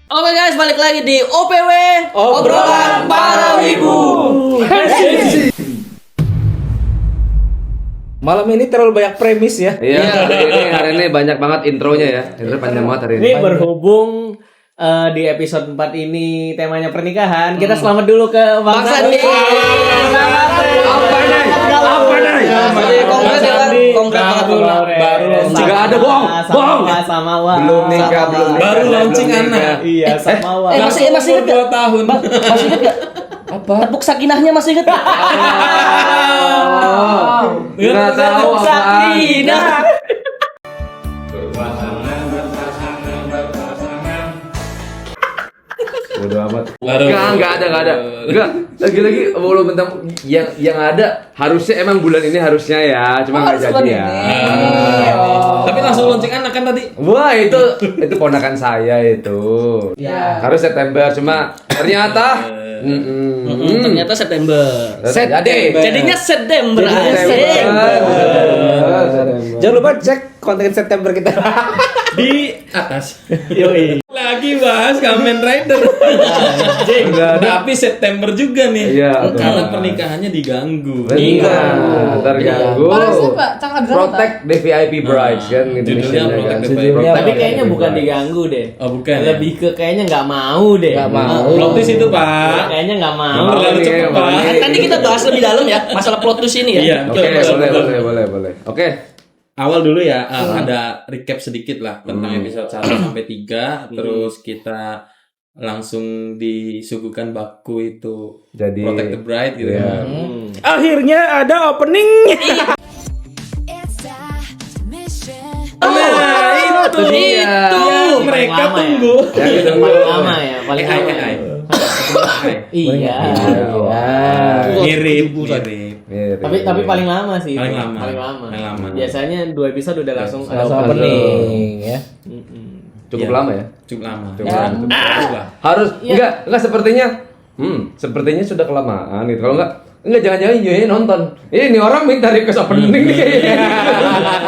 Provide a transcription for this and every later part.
Oke guys, balik lagi di OPW Obrolan Para Wibu. Malam ini terlalu banyak premis ya. Iya, hari ini banyak banget intronya ya. Intro panjang banget hari ini. Ini berhubung di episode 4 ini temanya pernikahan, kita selamat dulu ke Bang Sandi. Konkret banget Baru Juga ada bohong. sama Wah. Belum nikah. Baru launching anak. Iya, sama Wah. masih ingat 2 tahun. Masih ingat gak? Apa? Tepuk sakinahnya masih ingat gak? Nggak tahu apaan. Bodo amat. Enggak ada. Enggak. Lagi-lagi belum tentang yang ada harusnya emang bulan ini harusnya ya, cuma enggak jadi ya. Tapi langsung launching anak kan tadi. Wah, itu ponakan saya itu. Ya. Harus September cuma ternyata Ternyata September. Jadinya September. Jangan lupa cek konten September kita. Di atas. Yoi. Lagi bahas Kamen Rider. Tapi September juga nih. Iya, Karena pernikahannya diganggu. Terganggu. Parah sih, Pak. Cakap drama, Protect the VIP brides kan Judulnya Indonesia Protect kan. the VIP. Tapi kayaknya bukan diganggu deh. Oh, bukan. Lebih ke kayaknya nggak mau deh. Nggak mau. Plot twist itu, Pak. Kayaknya nggak mau. Terlalu cepat, Pak. Nanti kita bahas lebih dalam ya masalah plot twist ini ya. Iya, Oke, betul. boleh. Oke. Awal dulu ya, ada recap sedikit lah tentang episode 1 sampai 3. Terus kita langsung disuguhkan baku itu Jadi Protect the Bride gitu Iya. ya. Akhirnya ada opening. Itu yang mereka lama ya. tunggu. Paling lama ya, paling lama. Hai. Iya. Mirip. Tapi paling lama sih. Paling itu. lama. Paling lama. Paling lama. Biasanya 2 episode udah langsung ada Langsung opening ya. cukup Iya. lama ya. Cukup lama. Cukup lama. Cukup lah. Harus Iya. enggak sepertinya. Sepertinya sudah kelamaan gitu. Kalau enggak jangan-jangan Yoye nonton. Ini orang minta request opening nih kayaknya.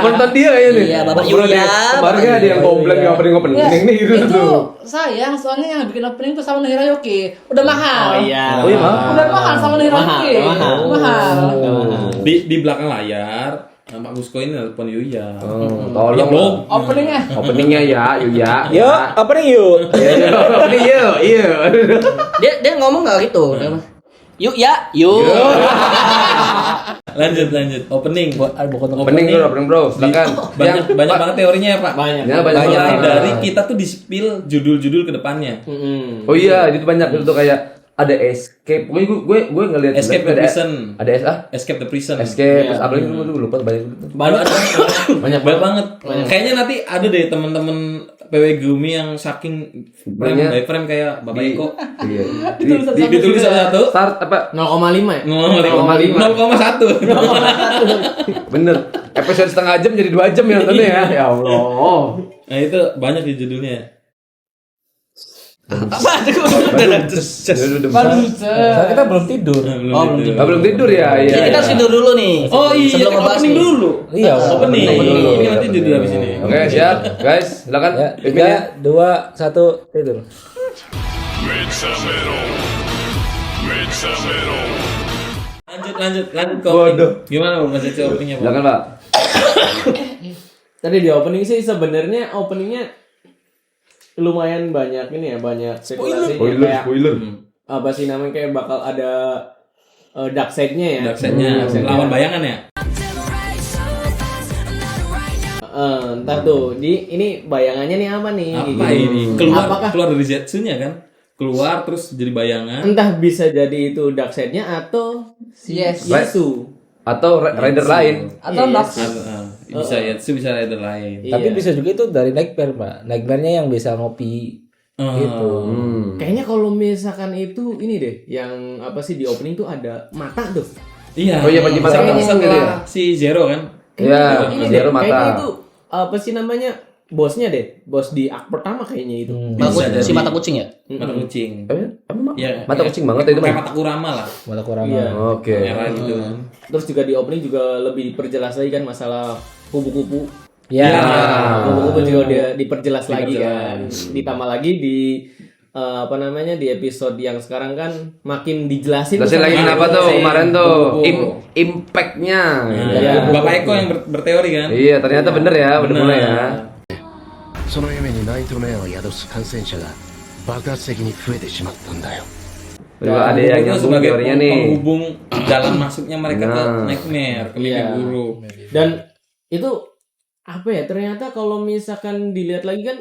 Nonton dia ya nih. Iya, Bapak Obrolan Yuya. dia. Kemarin ada yang komplain Yuya. opening Ya, nih gitu itu tuh. sayang soalnya yang bikin opening tuh sama Hirayoki. Udah mahal. Oh iya. Oh iya, mahal. Udah mahal sama Hirayoki. Mahal. Di belakang layar Pak Gusko ini telepon Yuya. Tolong. Ya, belum. Openingnya. Openingnya ya, Yuya. Yuk, opening yuk. Opening yuk. Iya. Dia ngomong nggak gitu. Yuk ya, yuk. Lanjut. Opening. Opening dulu, opening bro. Silakan. Banyak banget teorinya ya, Pak. Banyak. Ya, banyak Mulai banget. dari kita tuh di-spill judul-judul ke depannya. Oh iya, itu banyak itu tuh kayak ada escape. Gue ngelihat Escape the ada prison. Ada Escape the Prison. escape. Terus apa lagi gue lupa banyak. Banyak banyak banget. Kayaknya nanti ada deh teman-teman PW Gumi yang saking Banyak. by frame kayak Bapak Eko. Iya. Ditulis satu-satu. Start apa? 0,5 ya? 0,1. Bener. Episode setengah jam jadi 2 jam ya nontonnya ya. Ya Allah. Nah, itu banyak di judulnya. Apa? Soalnya kita belum tidur. Belum tidur ya. Jadi Iya. kita harus tidur dulu nih. Oh iya, sebelum ngebahas opening nih. dulu. Iya, Opening. dulu. Ini nanti judul habis ini. Oke, siap. Guys, silakan. Ya, Pimpin ya. 3, 2, 1, tidur. Lanjut ke Waduh. opening. Gimana Mas Cece openingnya, Pak? Silakan, Pak. Tadi di opening sih sebenarnya openingnya lumayan banyak ini ya, banyak spekulasi kayak Spoiler. apa sih namanya kayak bakal ada dark side-nya ya. Dark side-nya lawan bayangan ya? Entah tuh, ini bayangannya nih apa nih? Apa gitu. ini? Keluar Apakah dari Zetsunya kan? Keluar terus jadi bayangan. entah bisa jadi itu dark side-nya atau Yes. Yesu. Atau rider lain. Atau Yes. Dark. Bisa Yetsu, bisa rider lain. Tapi Iya. bisa juga itu dari nightmare, Pak. Nightmare-nya yang bisa ngopi gitu. Kayaknya kalau misalkan itu ini deh, yang apa sih di opening tuh ada mata tuh. Iya. Oh iya, Panji Mata Setelah Langsung gitu ya? si Zero kan? Iya, ini Zero deh, kayaknya mata. itu apa sih namanya? Bosnya deh, bos di arc pertama kayaknya itu. Si mata kucing ya? Mata kucing. Emang Iya. mata kucing banget itu, Kayak Bang. mata kurama lah. Mata kurang. Iya. Oke. Merah gitu. Terus juga di opening juga lebih diperjelas lagi kan masalah kupu-kupu. Ya. Kupu-kupu juga dia diperjelas lagi Diperjelas. kan. Ditambah lagi di apa namanya di episode yang sekarang kan makin dijelasin Jelasin lagi kenapa tuh kemarin tuh impact-nya. Iya. Bapak Eko yang berteori kan. Iya, ternyata bener ya, udah mulai ya. その夢にナイトメアを宿す感染者が爆発的に増えてしまったんだよ。 Juga ada yang Itu nyambung sebagai teorinya nih. penghubung jalan masuknya mereka ke Nah. nightmare, ke mimpi Iya. buruk. dan itu apa ya ternyata kalau misalkan dilihat lagi kan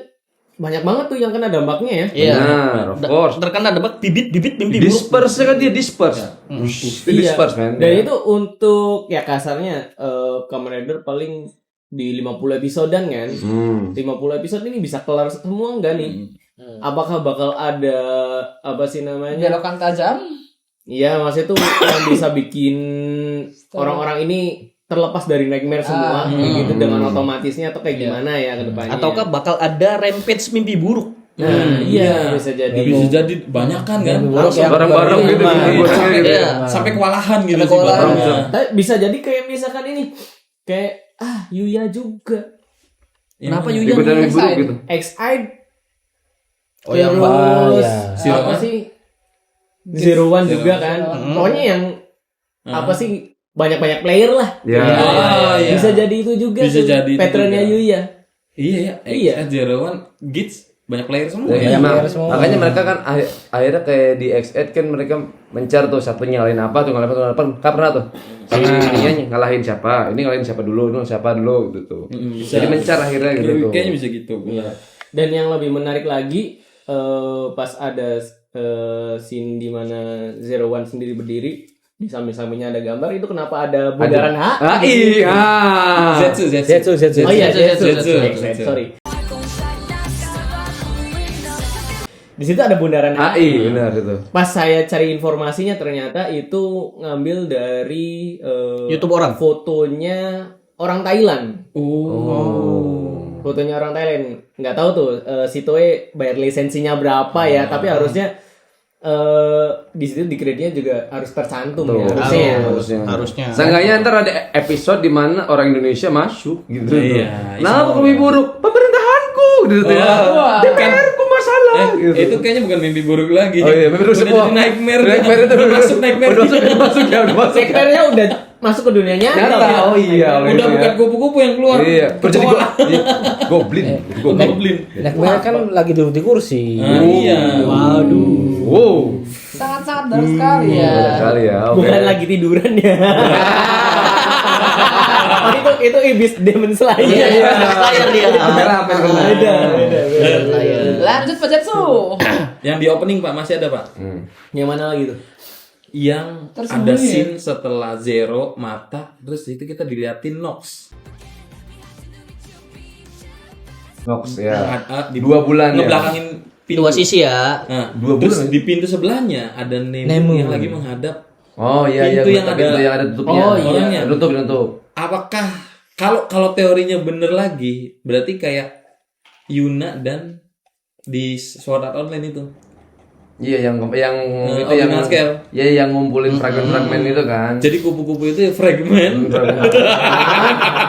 banyak banget tuh yang kena dampaknya ya. Iya. Benar, of course. Terkena debat bibit-bibit mimpi buruk. Disperse kan dia disperse. Itu disperse man. Dan itu untuk ya kasarnya Kamen Rider paling di 50 episodean kan. 50 episode ini bisa kelar semua enggak nih? Apakah bakal ada apa sih namanya? Belokan tajam. Iya, maksudnya tuh yang bisa bikin orang-orang ini terlepas dari nightmare semua kayak gitu dengan otomatisnya atau kayak gimana ya ke depannya. Ataukah bakal ada rampage mimpi buruk? Nah, iya bisa jadi. Bisa jadi banyak kan Buruk Bareng-bareng gitu. Iya. sampai kewalahan gitu Sampai sih kewalahan. Bang. Tapi bisa jadi kayak misalkan ini kayak Yuya juga. Kenapa Yang- Yuya Ikutan nih? mimpi buruk gitu. X-Eye. Oh, yang terus ya. apa sih? Zero One juga kan. Pokoknya yang apa sih banyak-banyak player lah. Ya. Iya. Bisa jadi itu juga Bisa tuh, jadi itu patternnya juga. Yuya. Iya, Iya. Zero One, Gits banyak player semua Ya, ya. emang. player semua. Makanya mereka kan akhirnya kayak di X8 kan mereka mencar tuh satu nyalain apa tuh ngalahin apa kan pernah tuh sama ininya ngalahin siapa ini ngalahin siapa dulu gitu tuh Bisa. jadi mencar akhirnya gitu tuh. Kayaknya bisa gitu. Dan yang lebih menarik lagi pas ada scene di mana Zero One sendiri berdiri di samping-sampingnya ada gambar itu kenapa ada bundaran H? iya Zetsu. Oh iya, Zetsu. sorry. Di situ ada bundaran H. AI benar itu Pas saya cari informasinya ternyata itu ngambil dari YouTube orang. fotonya orang Thailand. Fotonya orang Thailand. Nggak tahu tuh si Toe bayar lisensinya berapa ya, tapi harusnya di situ di kreditnya juga harus tercantum tuh ya harusnya. harusnya seenggaknya ntar ada episode di mana orang Indonesia masuk gitu Iya, nah mimpi buruk pemerintahanku gitu tuh ya DPR-ku masalah gitu. Itu kayaknya bukan mimpi buruk lagi. Oh iya, mimpi buruk Udah semua. jadi nightmare. Nightmare itu udah masuk nightmare. udah masuk ya udah masuk Sektornya udah masuk ke dunia nyata. nyata oh iya Udah bukan kupu-kupu yang keluar. iya jadi goblin Goblin. Nightmare kan lagi duduk di kursi. Iya. wow Sangat-sangat dark sekali ya. benar sekali ya oke. Bukan lagi tiduran ya. Oh, itu iblis Demon Slayer. Iya, Slayer dia. Kamera apa yang kena? Beda. Lanjut Pak Jetsu. Yang di opening Pak masih ada Pak. Yang mana lagi tuh? Yang Tersembunyi ada ya? scene setelah Zero mata, terus itu kita diliatin Nox. Nox ya Di 2 bulan ya ngebelakangin pintu. Dua sisi ya. Nah, 2 terus bulan. di pintu sebelahnya ada Nemo yang lagi menghadap. oh iya iya Pintu yang tapi ada- itu yang ada tutupnya Oh, iya. Orangnya. tutup Apakah kalau teorinya bener lagi, berarti kayak Yuna dan di Sword Art Online itu. iya yang itu yang original scale. iya yang ngumpulin fragmen-fragmen itu kan Jadi kupu-kupu itu ya fragmen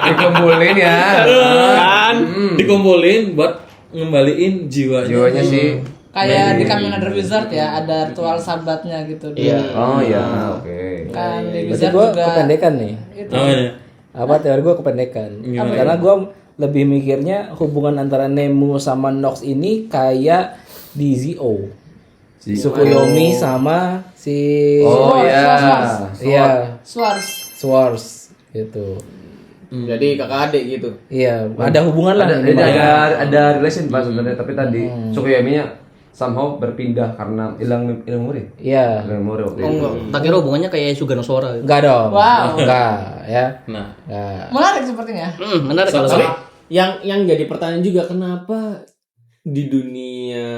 dikumpulin ya kan dikumpulin buat ngembaliin jiwanya. jiwanya sih Kayak di Kamen Rider Wizard ya, ada ritual sabatnya gitu. Iya. oh iya oke Kan di Berarti Wizard gue juga. kependekan nih. Namanya. Apa teori gue kependekan? Gimana? Karena gue lebih mikirnya hubungan antara Nemu sama Nox ini kayak di Zio. Tsukuyomi sama si oh iya Swars. Swords gitu. Jadi kakak adik gitu. Iya, ada hubungan lah. ada minimal. ada relation pas sebenarnya tapi tadi Tsukuyomi-nya somehow berpindah karena hilang memori Iya. hilang memori waktu Oh, itu enggak. Tak kira hubungannya kayak Suga no Sora. Enggak dong. Wow. Enggak, ya. Nah, Enggak. Menarik sepertinya. Menarik kalau Tapi yang jadi pertanyaan juga kenapa di dunia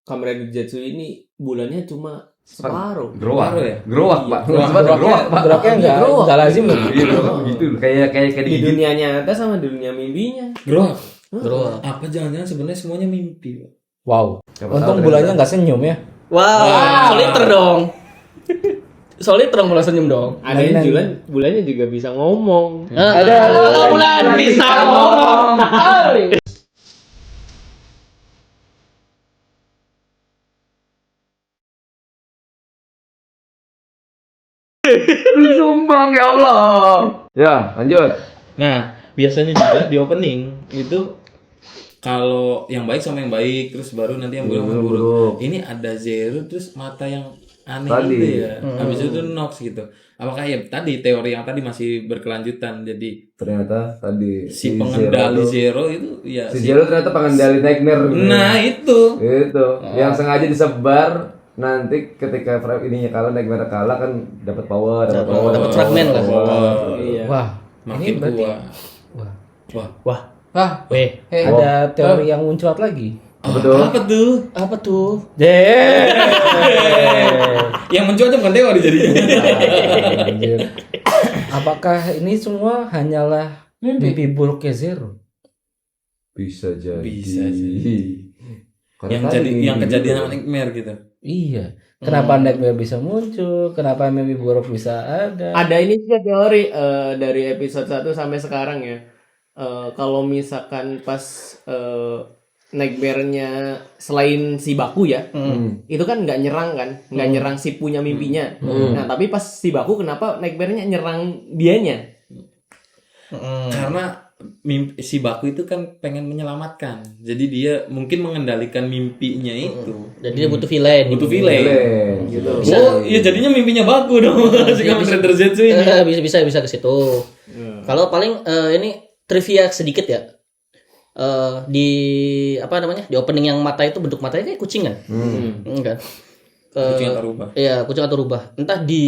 Kamen Rider Jetsu ini bulannya cuma separuh. Gerowak Baru ya? gerowak pak Geroknya enggak lazim loh. iya gerowak begitu kayak Di digigit dunia nyata sama di dunia mimpinya. Grok. Bro. Apa jangan-jangan sebenarnya semuanya mimpi, Pak? Wow. Siapa Untung tahu bulannya enggak senyum ya. Wow, soliter dong. Soliter dong kalau senyum dong. Ada yang bulannya juga bisa ngomong. Ada bulan bisa ngomong. Sumbang ya Allah. Ya, lanjut. Nah, biasanya juga di opening itu kalau yang baik sama yang baik, terus baru nanti yang buruk sama buruk. Ini ada Zero terus mata yang aneh Tadi. gitu ya. Habis itu Nox gitu. Apakah ya tadi teori yang tadi masih berkelanjutan, jadi Ternyata tadi si pengendali Zero Zero itu ya si Zero ternyata pengendali nightmare. Nah itu Itu yang sengaja disebar, nanti ketika ininya kalah, nightmare kalah kan dapat power, Dapat fragmen lah. Iya. Wah, makin ini berarti kuat. wah, Wah, Ah, Weh, ada teori yang muncul lagi. betul. apa tuh? apa tuh? Yang mencuat bukan teori jadinya. Anjir. Apakah ini semua hanyalah mimpi buruknya Zero? Bisa jadi. Bisa jadi. Karena yang tadi jadi yang mimpi kejadian buruk. sama Nightmare gitu. Iya. Kenapa nightmare bisa muncul? Kenapa mimpi buruk bisa ada? Ada ini juga teori dari episode 1 sampai sekarang ya. Kalau misalkan pas nightmare-nya selain si Baku ya, itu kan nggak nyerang kan, nggak nyerang si punya mimpinya. Nah tapi pas si Baku kenapa nightmare-nya nyerang dianya? Karena si Baku itu kan pengen menyelamatkan. Jadi dia mungkin mengendalikan mimpinya itu. Jadi dia butuh villain. Butuh villain. Gitu. Oh, iya jadinya mimpinya Baku dong. Si Kamen Rider Zetsu ini. Bisa ke situ. Kalau paling ini trivia sedikit ya. Di apa namanya? Di opening yang mata itu bentuk matanya kayak kucing kan? Kan? Kucing atau rubah. Iya, kucing atau rubah. Entah di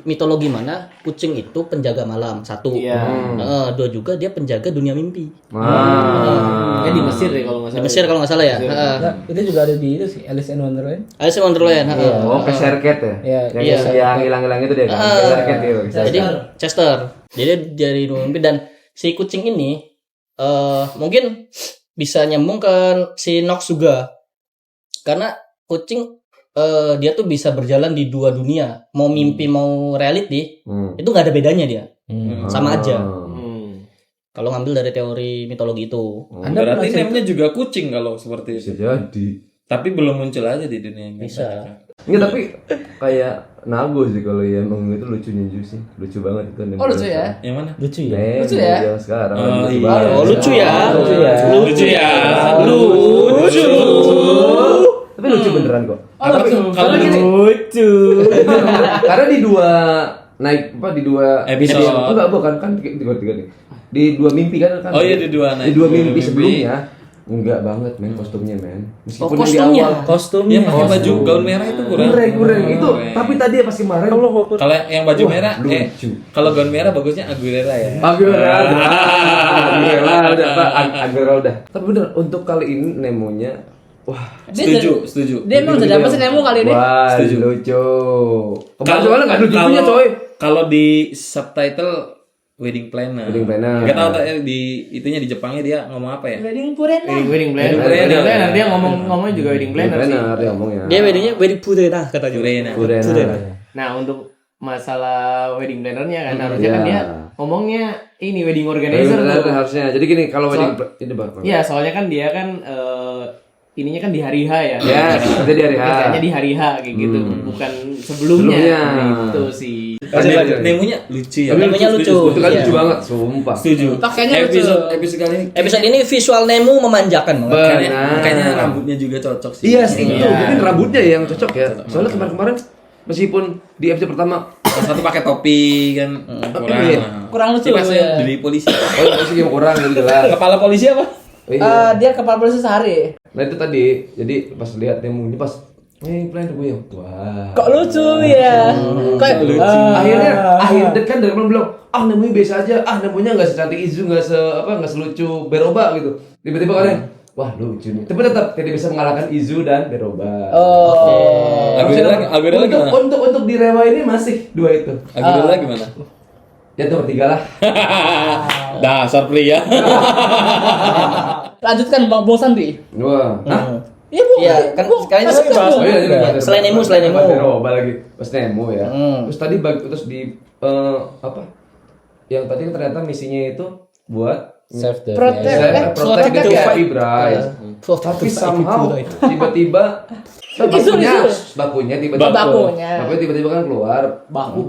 mitologi mana kucing itu penjaga malam, satu. Dua juga dia penjaga dunia mimpi. Kayak di Mesir deh kalau nggak Di salah. Mesir kalau nggak salah ya. Nah, itu juga ada di itu sih, Alice in Wonderland. Alice in Wonderland. Oh, Cheshire Cat ya? Iya. Yang hilang-hilang itu dia kan? Cheshire Cat itu. Jadi Chester. Jadi dari dunia mimpi, dan si kucing ini mungkin bisa nyambung ke si Nox juga. Karena kucing dia tuh bisa berjalan di dua dunia, mau mimpi mau reality, itu nggak ada bedanya dia, sama aja. Kalau ngambil dari teori mitologi itu. Anda Berarti pernah namanya juga kucing kalau seperti Bisa itu. jadi. Tapi belum muncul aja di dunia yang Bisa. Enggak, tapi kayak Nago sih kalau ya emang itu lucunya sih. Lucu banget itu. Oh, lucu ya? Yang mana? lucu ya? Lucu ya? Yang sekarang. Oh, lucu iya. banget. Oh, lucu ya. Lucu ya. Lucu ya. Lucu. Tapi lucu beneran kok. Oh, lucu. Kalau Lucu. Karena di dua Episode. enggak bukan kan tiga nih. Di dua mimpi kan. Oh iya, di dua Di dua mimpi sebelumnya. Enggak banget men kostumnya men. Meskipun yang di kostumnya. awal Kostumnya. Yang pakai baju gaun merah itu kurang. kurang itu. Tapi tadi pas kemarin Kalau yang baju Wah, merah, lucu. kalau gaun merah bagusnya Aguilera ya. Aguilera udah. Tapi bener untuk kali ini Nemonya wah Setuju. Dia emang jadi apa sih Nemo kali ini? wah Setuju. lucu. Kemarin soalnya nggak lucunya coy. Kalau di subtitle Wedding Planner. Wedding Planner. Gak tahu di itunya di Jepangnya dia ngomong apa ya? Wedding Purena. Wedding planner. Wedding planner. Wedding planner. Dia ngomongnya juga wedding planner sih. Planner dia ngomongnya. Dia weddingnya wedding purena katanya. Jurena. Purena. Nah untuk masalah wedding planner-nya kan harusnya kan iya. dia ngomongnya ini wedding organizer Organizer tuh. harusnya. Jadi gini kalau wedding ini Bang. Iya soalnya kan dia kan ininya kan di hari H ya. Yes, itu di hari H. Kerjanya di hari H kayak gitu, bukan sebelumnya. Sebelumnya. Itu sih. Nemunya lucu ya. Nemunya lucu. Itu kan Iya. lucu banget, sumpah. Setuju. Pakainya lucu. Episode kali ini Episode ini visual Nemo memanjakan banget. kayaknya rambutnya juga cocok sih. Iya sih, itu mungkin rambutnya yang cocok ya. Soalnya kemarin meskipun di episode pertama Yang satu pakai topi kan kurang. iya. Kurang lucu Dia pasnya ya. dari polisi. masih yang kurang gitu jelas. Kepala polisi apa? Iya. Dia kepala polisi sehari. Nah itu tadi, jadi pas lihat Nemo ini pas plan gue yang wah. Kok lucu ya? Kayak Akhirnya kan dari belum bilang Nemo ini biasa aja, Nemonya nggak secantik Izu, nggak selucu Beroba gitu. Tiba-tiba kalian wah lucu nih. Tapi tetap tidak bisa mengalahkan Izu dan Beroba. Aguilera gimana? Untuk di Rewa ini masih dua itu. Aguilera gimana? Ya nomor 3 lah. Dasar pria. lanjutkan Bang Sandi. Wah. Iya, Bu. Iya, kan sekali itu Lanjutkan, Bu. Selain Nemo. Beroba lagi. Pas Nemo ya. Terus tadi terus di apa? Yang tadi kan ternyata misinya itu buat Save the Protect. protect the protect ya? Five Brides. Tapi somehow tiba-tiba Bakunya tiba-tiba Bakunya. tiba-tiba kan keluar. Baku.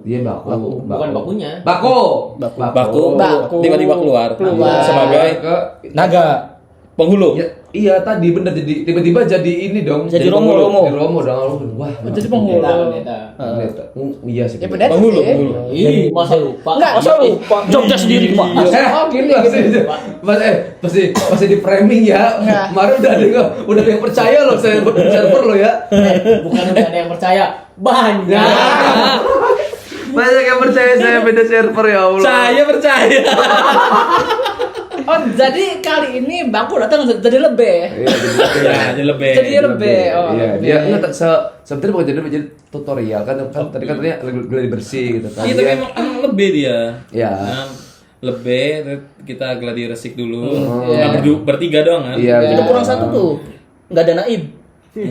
Dia baku. Bukan bakunya. Baku. Baku. tiba-tiba keluar sebagai ke Naga. penghulu. ya, iya tadi bener jadi tiba-tiba jadi ini dong. Jadi Romo. Jadi Romo dong. Wah. Jadi penghulu. Pendeta. Iya sih. Ya pendeta Penghulu, sih. penghulu. Ih, masa lupa. Enggak, Masa lupa jobnya sendiri Pak. Oh gini. Masih di framing ya. Enggak. Kemarin udah ada yang percaya loh saya server lo ya. Bukan udah ada yang percaya. Banyak. Banyak yang percaya saya beda server ya Allah. Saya percaya. Oh, jadi kali ini Baku datang jadi lebih. Ya, jadi lebih. Jadi lebih. Oh, Iya, lebih. dia enggak sebenarnya bukan jadi tutorial kan tadi katanya gladi bersih gitu kan. Iya, tapi emang lebih dia. Iya. Nah, lebih kita gladi resik dulu. Iya. Bertiga doang kan? Iya. Itu kurang satu tuh. Enggak ada naib.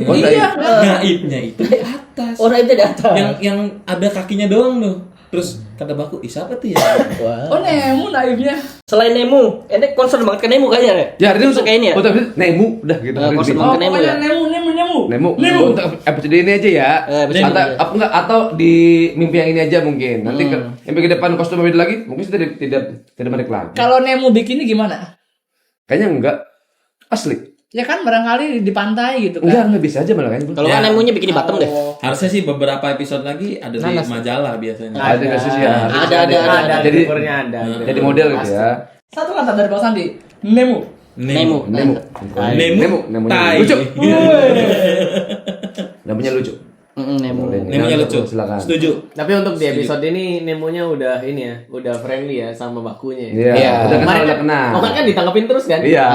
Oh, Iya. Naibnya itu di atas. Oh, naibnya di atas. Yang ada kakinya doang tuh. Terus kata Baku, ih siapa tuh ya? Wah. Oh, Nemu naibnya. Selain Nemu, ini concern banget ke Nemu kayaknya ya. Ya, ini Masuk kayak ini ya. Oh, tapi Nemu udah gitu. Concern Oh, banget ke Nemu ya. pokoknya Nemu. Nemu. Untuk episode ini aja ya. Episode Atau ini aja. apa enggak atau di mimpi yang ini aja mungkin. Nanti yang ke depan kostum beda lagi, mungkin sudah tidak balik lagi. Kalau Nemu bikinnya gimana? Kayaknya enggak. Asli. Ya kan barangkali di pantai gitu kan. Enggak bisa aja malah kan. Kalau kan Nemunya bikin di bottom deh. Harusnya sih beberapa episode lagi ada di majalah biasanya. Ada kasus ya. Ada. Jadi Covernya ada. jadi model gitu ya. Satu kata dari Bang Sandi. Nemu. Nemu. Nemu. Nemunya Tai. lucu. Namanya lucu. Nemu. Nemunya lucu. Silakan. Setuju. Tapi untuk di episode ini Nemonya udah ini ya, udah friendly ya sama Bakunya. Iya, udah kenal, udah kenal. Kemarin kan ditangkapin terus kan? Iya.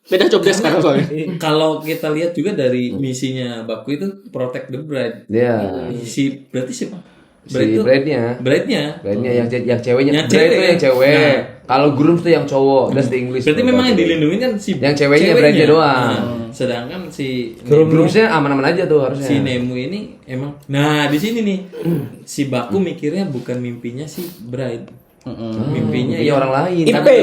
Beda job desk sekarang soalnya. Kalau kita lihat juga dari misinya Baku itu protect the bride. Iya. Berarti siapa? Si bride-nya. Bride-nya. Bride-nya yang ceweknya. Yang Bride cewek itu yang kan? cewek. Nah. Kalau groom tuh yang cowok. That's the English. Berarti memang yang dilindungi kan si Yang ceweknya bride-nya doang. Sedangkan si Groomsnya aman-aman aja tuh harusnya. si Nemu ini emang di sini nih si Baku mikirnya bukan mimpinya si bride. Mimpinya Mimpinya orang lain. Ipe.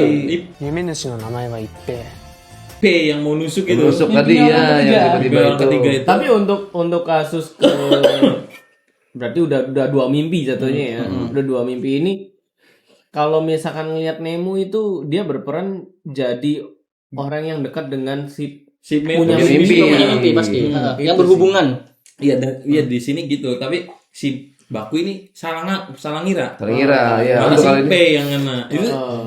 P yang mau nusuk itu. Nusuk tadi ya, yang tiba-tiba Orang itu. ketiga itu. Tapi untuk kasus ke berarti udah dua mimpi jatuhnya ya. Udah dua mimpi ini kalau misalkan ngelihat Nemu itu dia berperan jadi orang yang dekat dengan si punya mimpi. Punya mimpi pasti. Yang berhubungan. Iya, iya di sini gitu. Tapi si Baku ini salah ngira. Salah ngira, ya. Malah Untuk si kali P ini. yang ngena.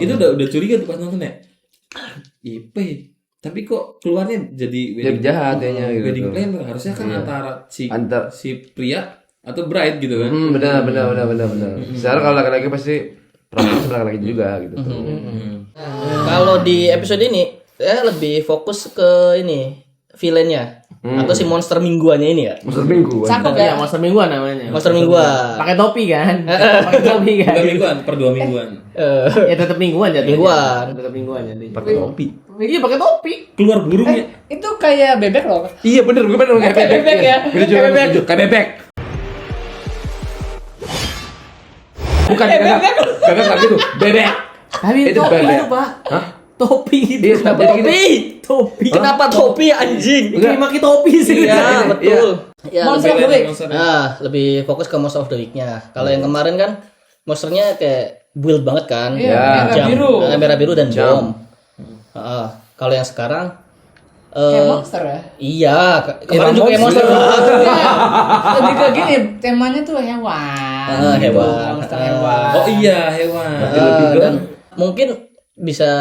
Itu udah curiga tuh pas nonton ya. IP. Tapi kok keluarnya jadi Jadi jahat kayaknya gitu. wedding planner. Harusnya kan antara Antar. si pria atau bride gitu kan. Benar. Sekarang kalau laki-laki pasti perempuan laki-laki juga gitu. Kalau di episode ini lebih fokus ke ini villainnya atau si monster mingguannya ini ya. Monster minggu. Cakep ya ya. monster mingguan namanya. Monster mingguan. Pakai topi kan? Pakai topi kan? Bukan mingguan, per 2 mingguan. Ya tetap mingguan jatuhnya. Mingguan. Tetap mingguan jadi. Pakai topi. Iya pakai topi. Keluar burungnya. Itu kayak bebek loh. Iya bener kayak Kayak bebek ya. Bener juga, Kayak bebek. setuju. Kayak bebek. Bukan kagak gitu. Bebek. Tapi Itu topi bebek. itu pak. Hah? Topi itu. Iya, kenapa jadi Topi. Topi. Kenapa topi anjing? Kayak pakai topi sih. Iya, betul. Ya, Monster of the Week. lebih fokus ke Monster of the Week-nya. Kalau yang kemarin kan monsternya kayak build banget kan. Iya, merah Jam. biru. Merah biru dan bom. Kalau yang sekarang Kayak monster ya. iya, kemarin juga kayak monster. Lebih ke gini, temanya tuh hewan. Hewan. Monster hewan. Oh iya, hewan. Dan mungkin bisa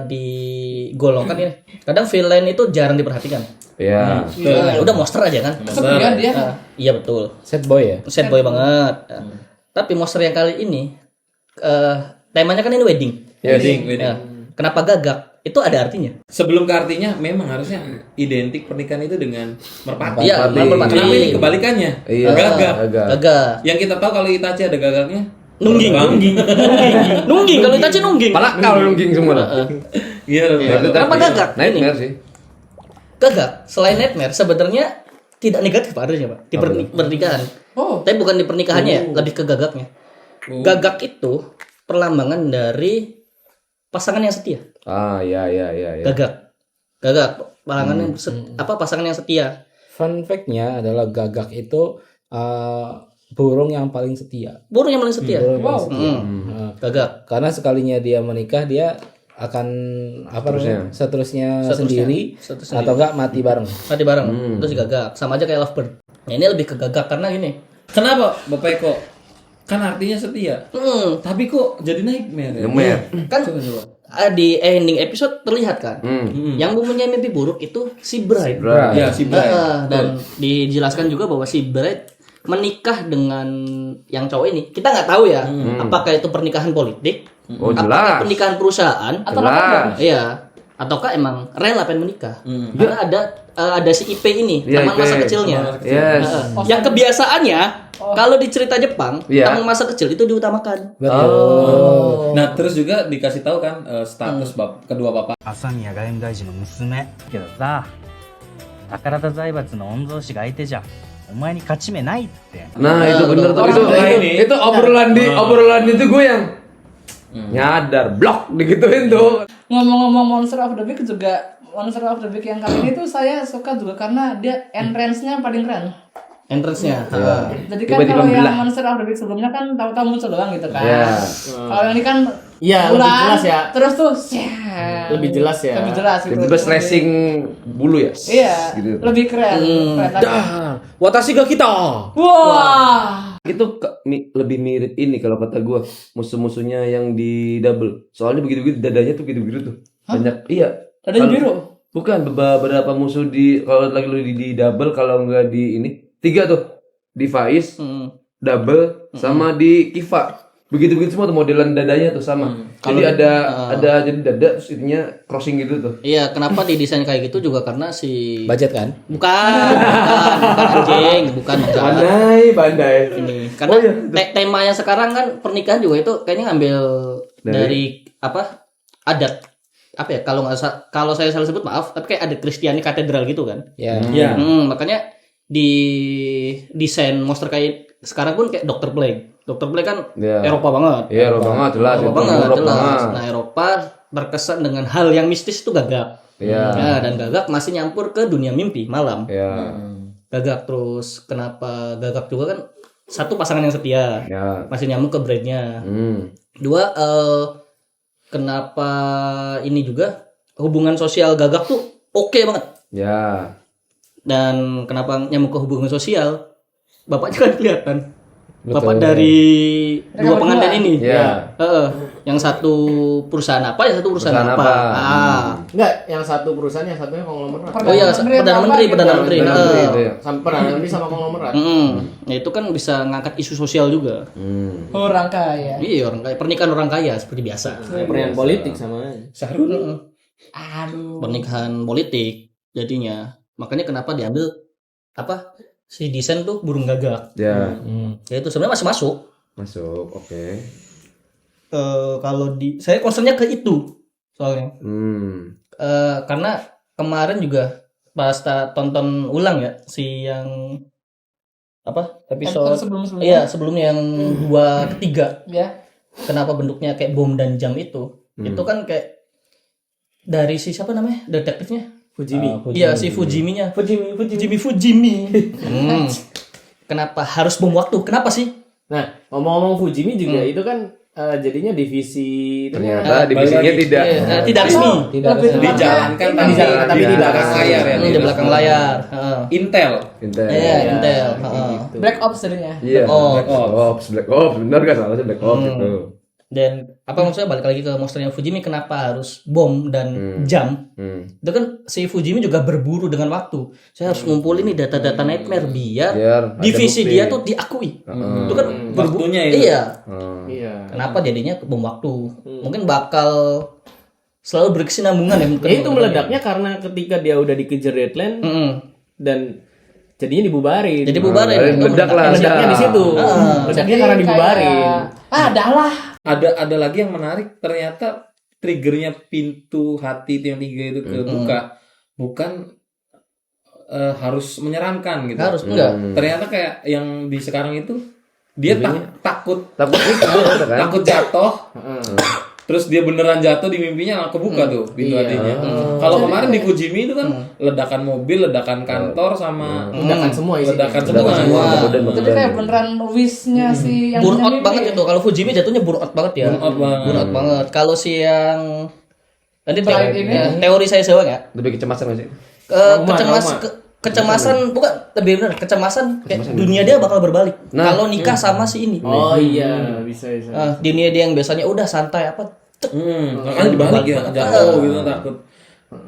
digolongkan ini. Kadang villain itu jarang diperhatikan. Iya. Udah monster aja kan. Sebenarnya dia kan. Iya betul. Sad boy ya. Sad boy banget. Tapi monster yang kali ini temanya kan ini wedding. Wedding. Ya. Kenapa gagak? Itu ada artinya. Sebelum ke artinya memang harusnya identik pernikahan itu dengan merpati. Iya, merpati. Kenapa ini kebalikannya? Iya. Gagak. Gagak. Yang kita tahu kalau Itachi ada gagaknya Nungging. Nungging kalau Itachi nungging. Malah kau nungging semua lah. Iya. Kenapa gagak? Nightmare sih. Gagak. Selain nightmare sebenarnya tidak negatif adanya, Pak. Di pernikahan. Oh. Tapi bukan di pernikahannya ya, lebih ke gagaknya. Gagak itu perlambangan dari pasangan yang setia. Ah, iya. Gagak pasangan yang pasangan yang setia. fun fact-nya adalah Gagak itu burung yang paling setia. Burung yang paling setia. Burung yang Wow. paling setia. Gagak. Karena sekalinya dia menikah dia akan seterusnya sendiri atau enggak mati bareng. Mati bareng. Terus Gagak. Sama aja kayak lovebird. Nah, ini lebih ke Gagak karena gini. Kenapa Bapak Eko? Kan artinya setia. Tapi kok jadi nightmare ya? Kan di ending episode terlihat kan. Yang mempunyai mimpi buruk itu si Bright. Ya, si Bright. Dan dijelaskan juga bahwa si Bright menikah dengan yang cowok ini. Kita nggak tahu ya, apakah itu pernikahan politik, apakah pernikahan perusahaan, atau apa? Iya. Ataukah emang rela pengen menikah? Karena ada si IP ini, teman masa kecilnya. Yang kebiasaannya kalau di cerita Jepang, teman masa kecil itu diutamakan. Nah, terus juga dikasih tahu kan status kedua bapak. 朝宮外務大臣の娘けどさ、宝田財閥の御曹司が相手じゃお前に勝ち目ないって。 Nah, itu bener tuh. Itu obrolan itu gue yang nyadar blok digituin tuh. Ngomong-ngomong Monster of the Week juga, Monster of the Week yang kali ini tuh saya suka juga karena dia entrance-nya paling keren. Entrance-nya. Jadi kan kalau yang Monster of the Week sebelumnya kan tahu-tahu muncul doang gitu kan. Kalau yang ini kan Iya, lebih jelas ya. Terus tuh Lebih jelas ya. Lebih jelas gitu. Tiba-tiba slashing bulu ya. Iya. Gitu. Lebih keren. Watashi ga kita. Wah. Itu lebih mirip ini kalau kata gue musuh-musuhnya yang di double. Soalnya begitu-begitu dadanya tuh begitu-begitu tuh. Banyak Dadanya biru. Bukan beberapa musuh kalau lagi lu di double, kalau enggak di ini 3 tuh. Di Faiz, double sama di Kiva. Begitu-begitu semua tuh modelan dadanya tuh sama. Jadi ada jadi dada terus ininya crossing gitu tuh. Iya, kenapa didesain kayak gitu juga karena si Budget kan? bukan anjing, bukan. Bandai. Ini karena tema yang sekarang kan pernikahan juga itu kayaknya ngambil dari apa adat apa ya, kalau saya salah sebut maaf, tapi kayak adat Kristiani katedral gitu kan. Ya. Makanya di desain monster kayak sekarang pun kayak Dr. Plague. Dr. Plague kan Eropa banget. Iya, Eropa banget jelas. Eropa banget jelas. Nah, Eropa terkesan dengan hal yang mistis itu Gagak. Iya. Nah, dan Gagak masih nyampur ke dunia mimpi malam. Iya. Gagak terus kenapa Gagak juga kan satu pasangan yang setia. Ya. Masih nyambung ke brandnya. Dua kenapa ini juga hubungan sosial Gagak tuh oke banget. Ya. Dan kenapa nyambung ke hubungan sosial? Bapaknya kan kelihatan. Bapak dari dua pengantin ini. Iya. Yang satu perusahaan apa, yang satu perusahaan apa. Enggak, yang satu perusahaan, yang satunya konglomerat. Oh iya, Perdana Menteri. Sama Perdana Menteri sama konglomerat. Nah, itu kan bisa ngangkat isu sosial juga. Orang kaya. Iya, orang kaya, pernikahan orang kaya seperti biasa. Pernikahan politik sama aja. Aduh. Pernikahan politik jadinya. Makanya kenapa diambil apa? Si desain tuh burung gagak. Ya. Ya itu sebenarnya masih masuk. Masuk, oke. Kalau saya concernnya ke itu soalnya. Karena kemarin juga pas tonton ulang ya si yang apa episode sebelum-sebelumnya. Iya, sebelumnya yang 2 ketiga. Ya. Kenapa bentuknya kayak bom dan jam itu? Itu kan kayak dari si siapa namanya? Detektifnya? Fujimi. Iya, si Fujimi. Kenapa harus bom waktu? Kenapa sih? Nah, ngomong-ngomong Fujimi juga itu kan jadinya divisi Ternyata divisinya tidak resmi. Dijalankan tapi di belakang layar ya. Di belakang layar. Intel. Iya, Intel. Black Ops jadinya. Iya. Black Ops. Benar kan salah Black Ops gitu. Dan apa maksudnya balik lagi ke monsternya Fujimi, kenapa harus bom dan jam? Itu kan si Fujimi juga berburu dengan waktu. Saya harus ngumpulin nih data-data nightmare biar divisi dia tuh diakui. Itu kan waktunya itu. Iya. Kenapa jadinya bom waktu? Mungkin bakal selalu berkesinambungan ya. Itu meledaknya karena ketika dia udah dikejar deadline dan jadinya dibubarin. Jadi bubarin. Meledaknya di situ. Meledaknya karena dibubarin. Adalah. Ada lagi yang menarik, ternyata triggernya pintu hati itu yang 3 itu kebuka bukan harus menyeramkan gitu. Harus enggak. Ternyata kayak yang di sekarang itu dia takut Takut itu kan. takut jatuh. terus dia beneran jatuh di mimpinya kebuka tuh pintu hatinya. Kalau kemarin di Fujimi itu kan ledakan mobil, ledakan kantor sama Ledakan semua isinya. ledakan semua. Jadi kayak beneran wish-nya si yang burn punya out mimpi. banget itu. Kalau Fujimi jatuhnya burn out banget ya. Burn out banget. Kalau si yang nanti Selain ini? teori saya doang ya. Lebih kecemasan gak sih? Kecemasan bukan lebih benar kecemasan kayak dunia dia bakal berbalik kalau nikah sama si ini. Oh iya, bisa. Dunia dia yang biasanya udah santai apa Makanya dibalik ya, jatuh gitu takut.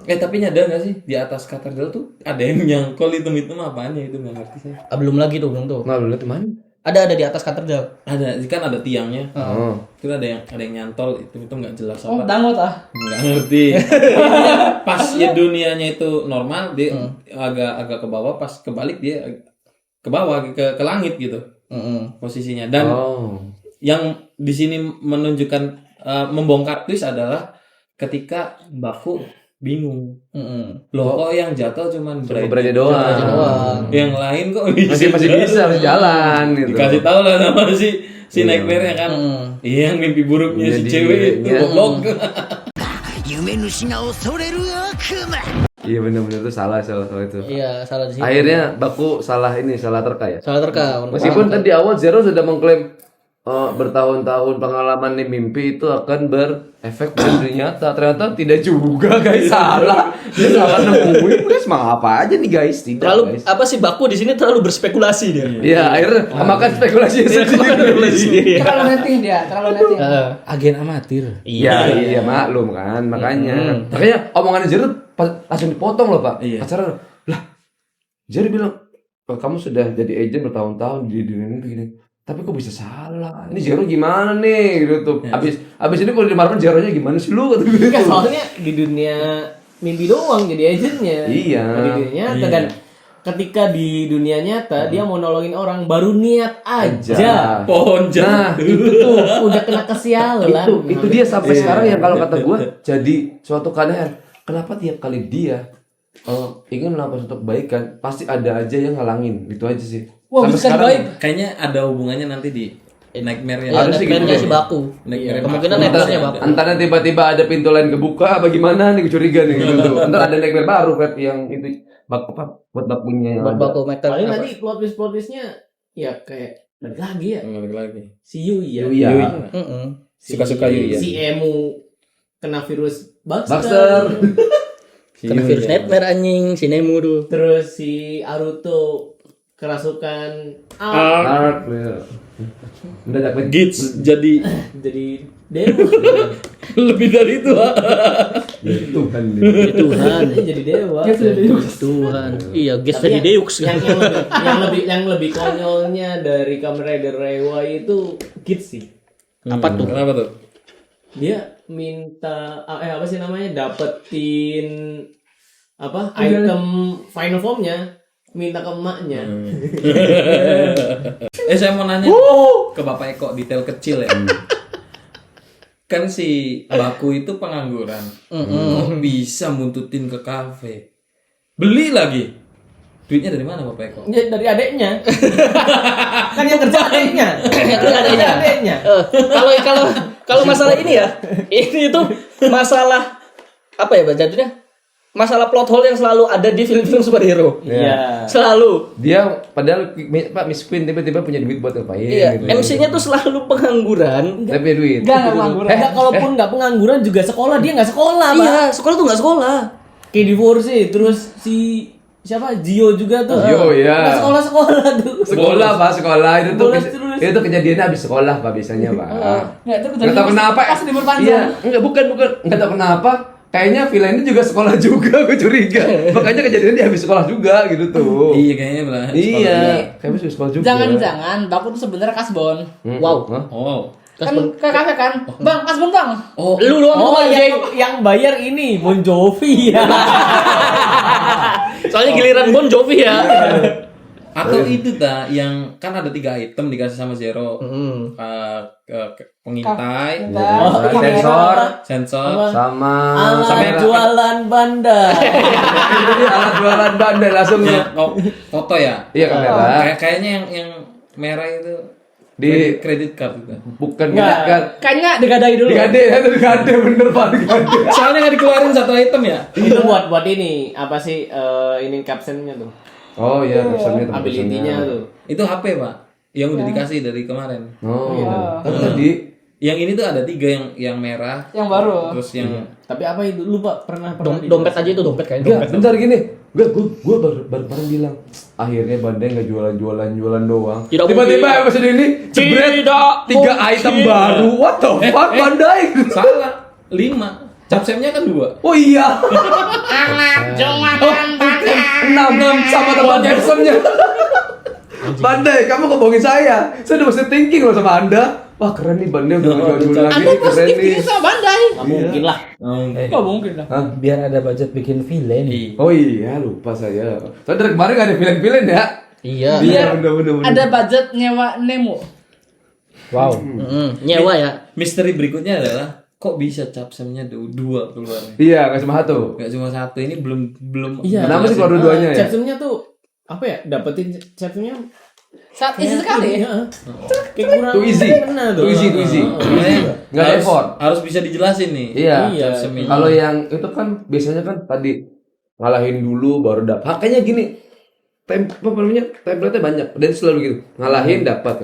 Tapi nyadar gak sih di atas katedral tuh ada yang nyangkol hitam-hitam apanya itu nggak ngerti saya. belum lagi tuh belum tuh. Nggak lu lihat mana? Ada di atas katedral. Ada kan ada tiangnya. Itu ada yang nyantol itu nggak jelas Oh, apa. dangot ah. Nggak ngerti. Pas ya dunianya itu normal dia agak ke bawah, pas kebalik dia ke bawah ke langit gitu posisinya. Dan yang di sini menunjukkan membongkar twist adalah ketika Baku bingung. Loh kok yang jatuh cuman Brady doang. Yang lain kok Masih bisa jalan gitu. Dikasih tahu lah sama si nightmare-nya kan. Iya, yang mimpi buruknya si cewek itu goblok. Iya benar-benar itu salah itu. Iya, salah di sini. Akhirnya Baku salah terka ya. Salah terka. Meskipun tadi awal Zero sudah mengklaim bertahun-tahun pengalaman di mimpi itu akan berefek pada dunia nyata. Ternyata tidak juga guys, salah. Dia salah nemuin guys, mau apa aja nih guys, tidak Terlalu guys. apa sih Baku di sini terlalu berspekulasi dia. Iya, akhirnya makan spekulasi sendiri. Terlalu netting dia, terlalu netting. Agen amatir. Iya, maklum kan, makanya. Makanya omongannya Zero langsung dipotong loh, Pak. Pacaran. Lah, Zero bilang, kamu sudah jadi agent bertahun-tahun di dunia ini begini. Tapi kok bisa salah? Ini Zero gimana nih gitu tuh. Abis ini kalau dimarahkan Zero-nya gimana sih lu kata gitu. Enggak, soalnya di dunia mimpi doang jadi agentnya. Iya. Di dunia nyata dan ketika di dunia nyata dia mau nolongin orang baru niat aja. Pohon Nah, jatuh. itu tuh. Udah kena kesialan. Itu dia sampai sekarang yang kalau kata gue jadi suatu keanehan. Kenapa tiap kali dia ingin melakukan suatu kebaikan pasti ada aja yang ngalangin, gitu aja sih. Wah, Sampai bisa sekarang baik. Kayaknya ada hubungannya nanti di nightmare-nya. Ya, Harusnya gitu. nightmare-nya si Baku. Kemungkinan nightmare-nya Baku. Antara tiba-tiba ada pintu lain kebuka apa gimana nih, gue curiga nih gitu. Entar ada nightmare baru kan yang itu buat bakunya yang Buat ada. Baku meter. Paling nanti plot twist-nya ya kayak balik lagi ya. Balik lagi. Si Yui ya. Yui. Suka-suka Yui ya. Si Emu kena virus Baxter. Kena virus nightmare anjing si Nemu tuh. Terus si Aruto kerasukan Dark. Mendadak lagi. Gits jadi dewa. lebih dari itu. Tuhan nih. Tuhan. Jadi dewa. Tuhan. Iya, guys Tapi tadi Deux. yang lebih konyolnya dari Kamen Rider Reiwa itu Gits sih. Apa tuh? Kenapa tuh? Dia minta apa sih namanya, dapetin item final formnya, minta ke emaknya. Saya mau nanya ke Bapak Eko detail kecil ya. Kan si Baku itu pengangguran. Kok bisa muntutin ke kafe? Beli lagi. Duitnya dari mana Bapak Eko? Ya, dari adeknya. Kan yang kerja adeknya. Itu adeknya. Kalau masalah ini ya, ini tuh masalah apa ya jadinya? Masalah plot hole yang selalu ada di film-film superhero. Iya. Selalu. Dia padahal Pak Miss Queen tiba-tiba punya duit buat ngapain Iya, gitu. MC-nya tuh selalu pengangguran. Tapi punya duit. Enggak pengangguran. Enggak, kalaupun enggak pengangguran juga sekolah, dia enggak sekolah, Pak. Iya, sekolah tuh nggak sekolah. Kayak divorce, terus si siapa? Gio juga tuh. Gio, ya. Nggak sekolah tuh. Sekolah Pak, sekolah itu tuh Bolos terus. itu kejadiannya habis sekolah Pak biasanya Pak. Enggak, itu Nggak tahu kenapa. pas libur panjang. Iya, enggak bukan. Enggak tahu kenapa. Kayaknya villainnya juga sekolah juga, gue curiga. Makanya kejadiannya dia habis sekolah juga gitu tuh. Iya kayaknya lah. Iya, kayaknya habis sekolah juga. Jangan-jangan Baku tuh sebenarnya kasbon. Wow. Hah? Oh. Kan ke kafe kan? Bang, kasbon Bang. Oh. Lu doang Oh, tuh yang bayar ini Bon Jovi ya. Soalnya giliran Bon Jovi ya. Atau itu yang kan ada 3 item dikasih sama Zero. Pengintai, sensor, Sama Alat jualan bandar. itu dia alat jualan bandar langsung. foto ya. Iya kamera. Kayaknya yang merah itu di kredit card juga. bukan Nggak. kan Kayaknya digadai dulu. digade bener Pak, digade. Soalnya nggak dikeluarin satu item ya. Itu buat ini apa sih ini captionnya tuh, Oh iya, captionnya teman ability-nya tuh. Itu HP Pak, yang udah dikasih dari kemarin. Oh iya. Kan tadi Yang ini tuh ada 3 yang merah, Yang baru. terus yang Tapi apa itu lupa pernah Dompet aja itu dompet kayaknya. enggak, bentar gini. Gue baru bilang akhirnya Bandai nggak jualan doang. Tidak Tiba-tiba mungkin. episode ini jebret Tidak 3 item baru. What the fuck Bandai? salah 5. Capsemnya kan 2. Oh iya. 6 sama tempat captionnya. Bandai, kamu ngomongin saya. Saya udah mesti thinking loh sama Anda. Wah keren nih Bandai udah jual lagi. Anda Keren positif nih. ini sama Bandai. Nggak mungkin lah. Nggak mungkin lah. Hah? Biar ada budget bikin villain. Oh iya, lupa saya. Soalnya dari kemarin gak ada villain-villain ya. Iya. Biar bener. ada budget nyewa Nemo. Wow. Nyewa ya. Misteri berikutnya adalah kok bisa capsemnya 2 keluar. Iya, gak cuma satu. Gak cuma 1, ini belum. Iya. Kenapa sih keluar dua-duanya ya? Captionnya tuh apa ya? Dapetin captionnya Saat isi sekali. ya. Kayak kurang Too easy. kena tuh. Too easy. Nggak ada effort. Harus bisa dijelasin nih. Iya. Capsem ini. Kalau yang itu kan biasanya kan tadi ngalahin dulu baru dapat. Makanya gini. Template-nya banyak dan selalu gitu. Ngalahin dapat.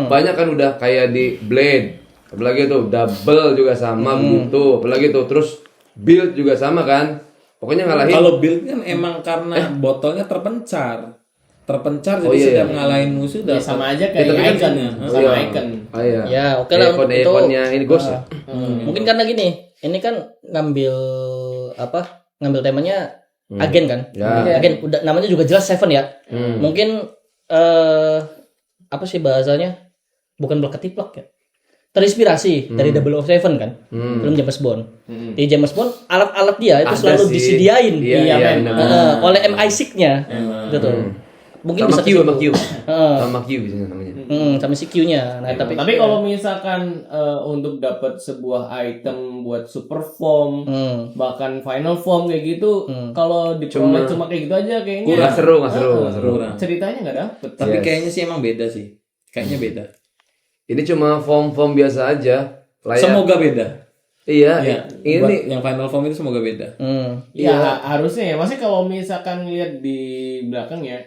Banyak kan udah kayak di Blade. Apalagi tuh double juga sama begitu. Apalagi tuh terus build juga sama kan. Pokoknya ngalahin. Kalau build kan emang karena botolnya terpencar jadi Oh, iya, setiap iya. ngalahin musuh Ya, dapat. sama aja Ya, kayak tapi kan- icon sama Iya. icon. Ah, iya. Ya, oke lah, itu- Ekonnya ini Ghost ya? Mungkin karena gini, ini kan ngambil temanya agen kan. Ya. Agen udah namanya juga jelas Seven ya. Mungkin apa sih bahasanya? Bukan blok ketiplok ya. Terinspirasi dari 007 kan. Film James Bond. Di James Bond alat-alat dia itu Ada selalu sih. disediain Iya, men. benar. Oleh MI6-nya. Gitu. Mungkin Sama bisa Q, sama ke situ. Q. Heeh. Sama Q biasanya namanya. Sama si Q-nya. Nah, Tapi kalau misalkan untuk dapat sebuah item buat super form, bahkan final form kayak gitu, kalau diperoleh cuma kayak gitu aja kayaknya Nggak seru. Kurang. ceritanya nggak dapet. Tapi Yes. kayaknya sih emang beda sih. Kayaknya beda. Ini cuma form biasa aja. Layak. Semoga beda. Iya, Iya. ini Yang final form itu semoga beda. Ya harusnya ya. Maksudnya kalau misalkan lihat di belakang ya,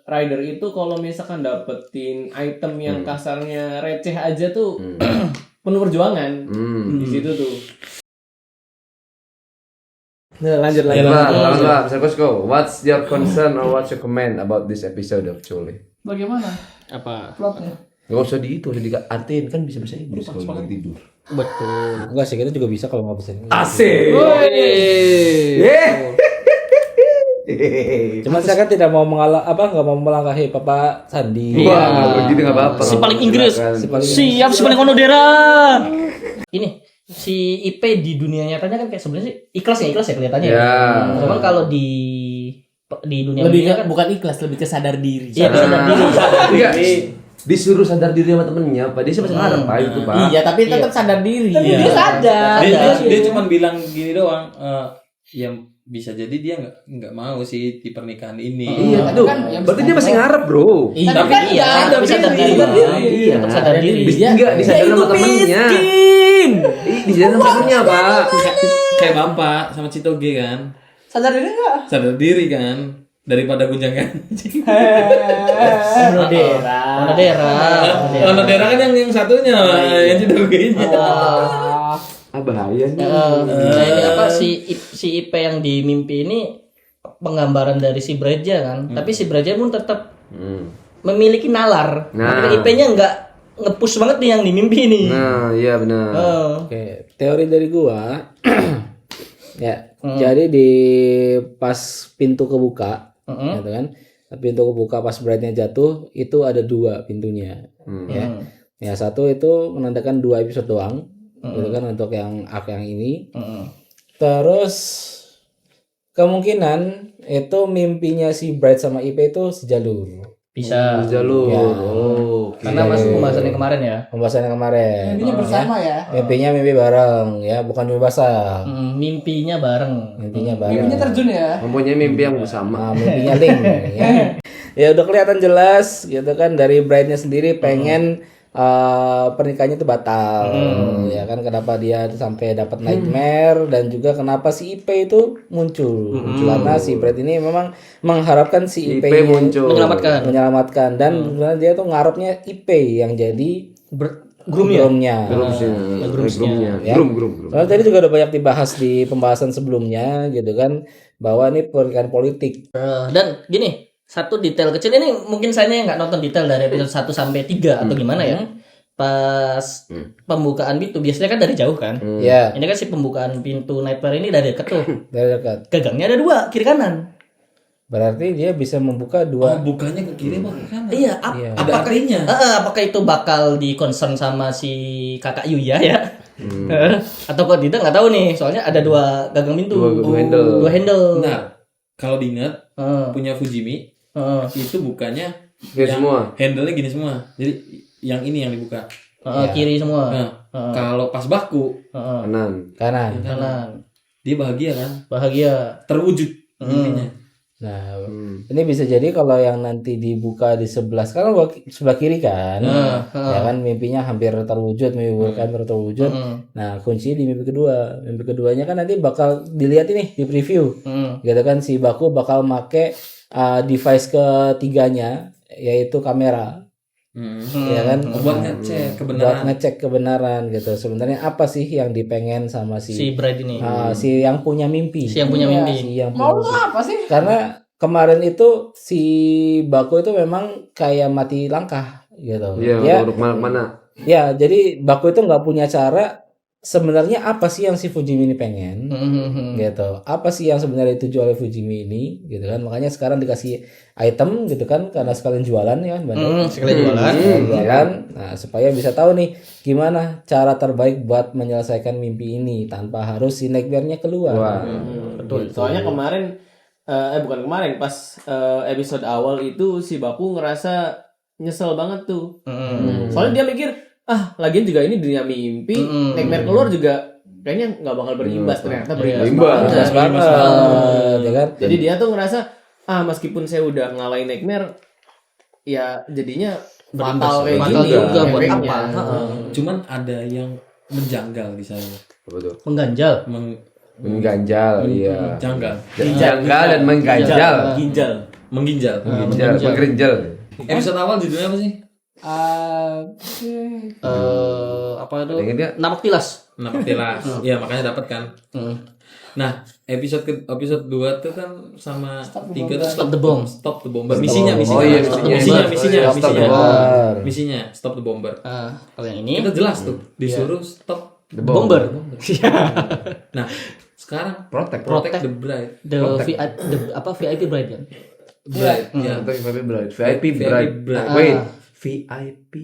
rider itu kalau misalkan dapetin item yang kasarnya receh aja tuh penuh perjuangan di situ tuh. Nah, lanjut. Pak, Mr. Kosko, what's your concern or what's your comment about this episode of Chole? Bagaimana apa? plotnya? Gak usah itu, usah diartiin kan bisa-bisa Inggris kalau lagi tidur. Betul. Enggak sih, kita juga bisa kalau nggak bisa. Asik. Cuma saya kan tidak mau nggak mau melangkahi Papa Sandi. Wah, nggak begitu nggak apa-apa. Si paling Inggris. Silakan. Siap si paling onodera. Ini si IP di dunia nyatanya kan kayak sebenarnya sih ikhlas ya kelihatannya. Ya. Cuman kalau di dunia Lebih dunia ke, bukan ikhlas, lebih ke sadar diri. Iya, dia sadar diri. Iya. Disuruh sadar diri sama temennya, Pak. Dia masih ngarep Pak itu, Pak. Iya, tapi tetap sadar diri. Tapi Iya. dia sadar. Dia cuma bilang gini doang. Yang bisa jadi dia nggak mau sih di pernikahan ini. Iya, aduh. Kan yang Berarti dia masih ngarep, Bro. Iya, Tapi kan iya, sadar tapi sadar diri. diri. Iya. Tetap sadar diri. Enggak disadar sama temennya. Disadar sama temennya, Pak. Kayak Bapak sama Citoge kan. Sadar diri enggak? Sadar diri kan. Daripada gunjang ganjing. Onodera. Onodera kan yang satunya, yang Citoge-nya. Bahaya nih. Ini apa si IP yang di mimpi ini penggambaran dari si Breja kan. Tapi si Breja pun tetap memiliki nalar. Nah. Tapi IP-nya nggak nge-push banget nih yang di mimpi ini. Nah, iya benar. Oke, teori dari gua ya. Jadi di pas pintu kebuka, gitu kan. Pintu kebuka pas brightnya jatuh itu ada 2 pintunya. Ya. Ya satu itu menandakan 2 episode doang. Gitu kan untuk yang arc yang ini. Terus kemungkinan itu mimpinya si Bright sama IP itu sejalur. Bisa. Jalur. Ya. Oh, oke. Karena masuk pembahasannya kemarin ya. Pembahasannya kemarin. Intinya bersama ya. Mimpinya mimpi bareng ya, bukan mimpi basah. Mimpinya bareng. Mimpinya bareng. Mimpinya terjun ya. Mempunyai mimpi yang bersama. Mimpinya link ya. Ya udah kelihatan jelas gitu kan dari Bright-nya sendiri pengen pernikahannya itu batal. Ya kan kenapa dia sampai dapat nightmare dan juga kenapa si IP itu muncul. Karena si Bright ini memang mengharapkan si IP muncul menyelamatkan dan sebenarnya dia tuh ngarepnya IP yang jadi groomnya. Ya. Soalnya tadi juga udah banyak dibahas di pembahasan sebelumnya gitu kan bahwa ini pernikahan politik. Dan gini, satu detail kecil ini mungkin saya nggak nonton detail dari episode 1 sampai 3 atau gimana ya. Pas pembukaan pintu biasanya kan dari jauh kan. Ya. Ini kan si pembukaan pintu Nightmare ini dari dekat tuh. Dari dekat. Gagangnya ada 2 kiri kanan. Berarti dia bisa membuka 2. Bukanya ke kiri apa ke kanan? Iya, Ada artinya. apakah itu bakal di concern sama si kakak Yuya ya? Atau kok tidak nggak tahu nih. Soalnya ada 2 gagang pintu. 2 handle. Nah, kalau diingat punya Fujimi itu bukanya Gini yang semua. handle-nya gini semua. Jadi yang ini yang dibuka. Kiri semua. Nah, kalau pas baku Kanan. dia bahagia kan? Bahagia. Terwujud mimpinya. Nah, ini bisa jadi kalau yang nanti dibuka di sebelah kiri kan, ya kan mimpinya hampir terwujud, mimpi buruk hampir terwujud. Nah, kunci di mimpi kedua. Mimpi keduanya kan nanti bakal dilihat ini di preview, gitu kan si Baku bakal make device ketiganya yaitu kamera. Ya kan Buat ngecek kebenaran. buat ngecek kebenaran gitu. Sebenarnya apa sih yang dipengen sama Si Bright ini. si yang punya mimpi? Si yang punya mimpi. Si yang Mau punya lu apa sih? karena kemarin itu si Baku itu memang kayak mati langkah gitu. Iya, untuk mana? Ya, jadi Baku itu nggak punya cara sebenarnya apa sih yang si Fujimi ini pengen gitu. Apa sih yang sebenarnya dituju oleh Fujimi ini gitu kan. Makanya sekarang dikasih item gitu kan karena sekalian jualan ya kan. Sekalian jualan. Jualan. Nah, supaya bisa tahu nih gimana cara terbaik buat menyelesaikan mimpi ini tanpa harus si nightmare-nya keluar. Betul. Soalnya kemarin bukan kemarin pas episode awal itu si Baku ngerasa nyesel banget tuh. Soalnya dia mikir lagian juga ini dunia mimpi, nightmare keluar juga kayaknya nggak bakal berimbas. Ternyata berimbas banget. Ya kan? Jadi dia tuh ngerasa meskipun saya udah ngalahin nightmare ya jadinya fatal kayak Fatal gini juga buat efeknya. apa? Cuman ada yang menjanggal di sana. Betul. Mengganjal. Mengganjal, iya. Janggal. Janggal dan mengganjal. Menginjal. Menggerinjal. Episode awal judulnya apa sih? Apa itu? Ingat nggak? Napak tilas. Napak tilas. Iya, makanya dapat kan. Nah, episode 2 tuh kan sama 3 tuh Stop the bomb. Stop the bomber. Misinya. Oh iya, misinya. Stop the bomber. Misinya stop the bomber. Kalau yang ini Kita jelas tuh disuruh stop The bomber. Nah, sekarang Protect. protect the bride. VIP Bride kan? Bride. Ya. VIP bride. Wait, VIP.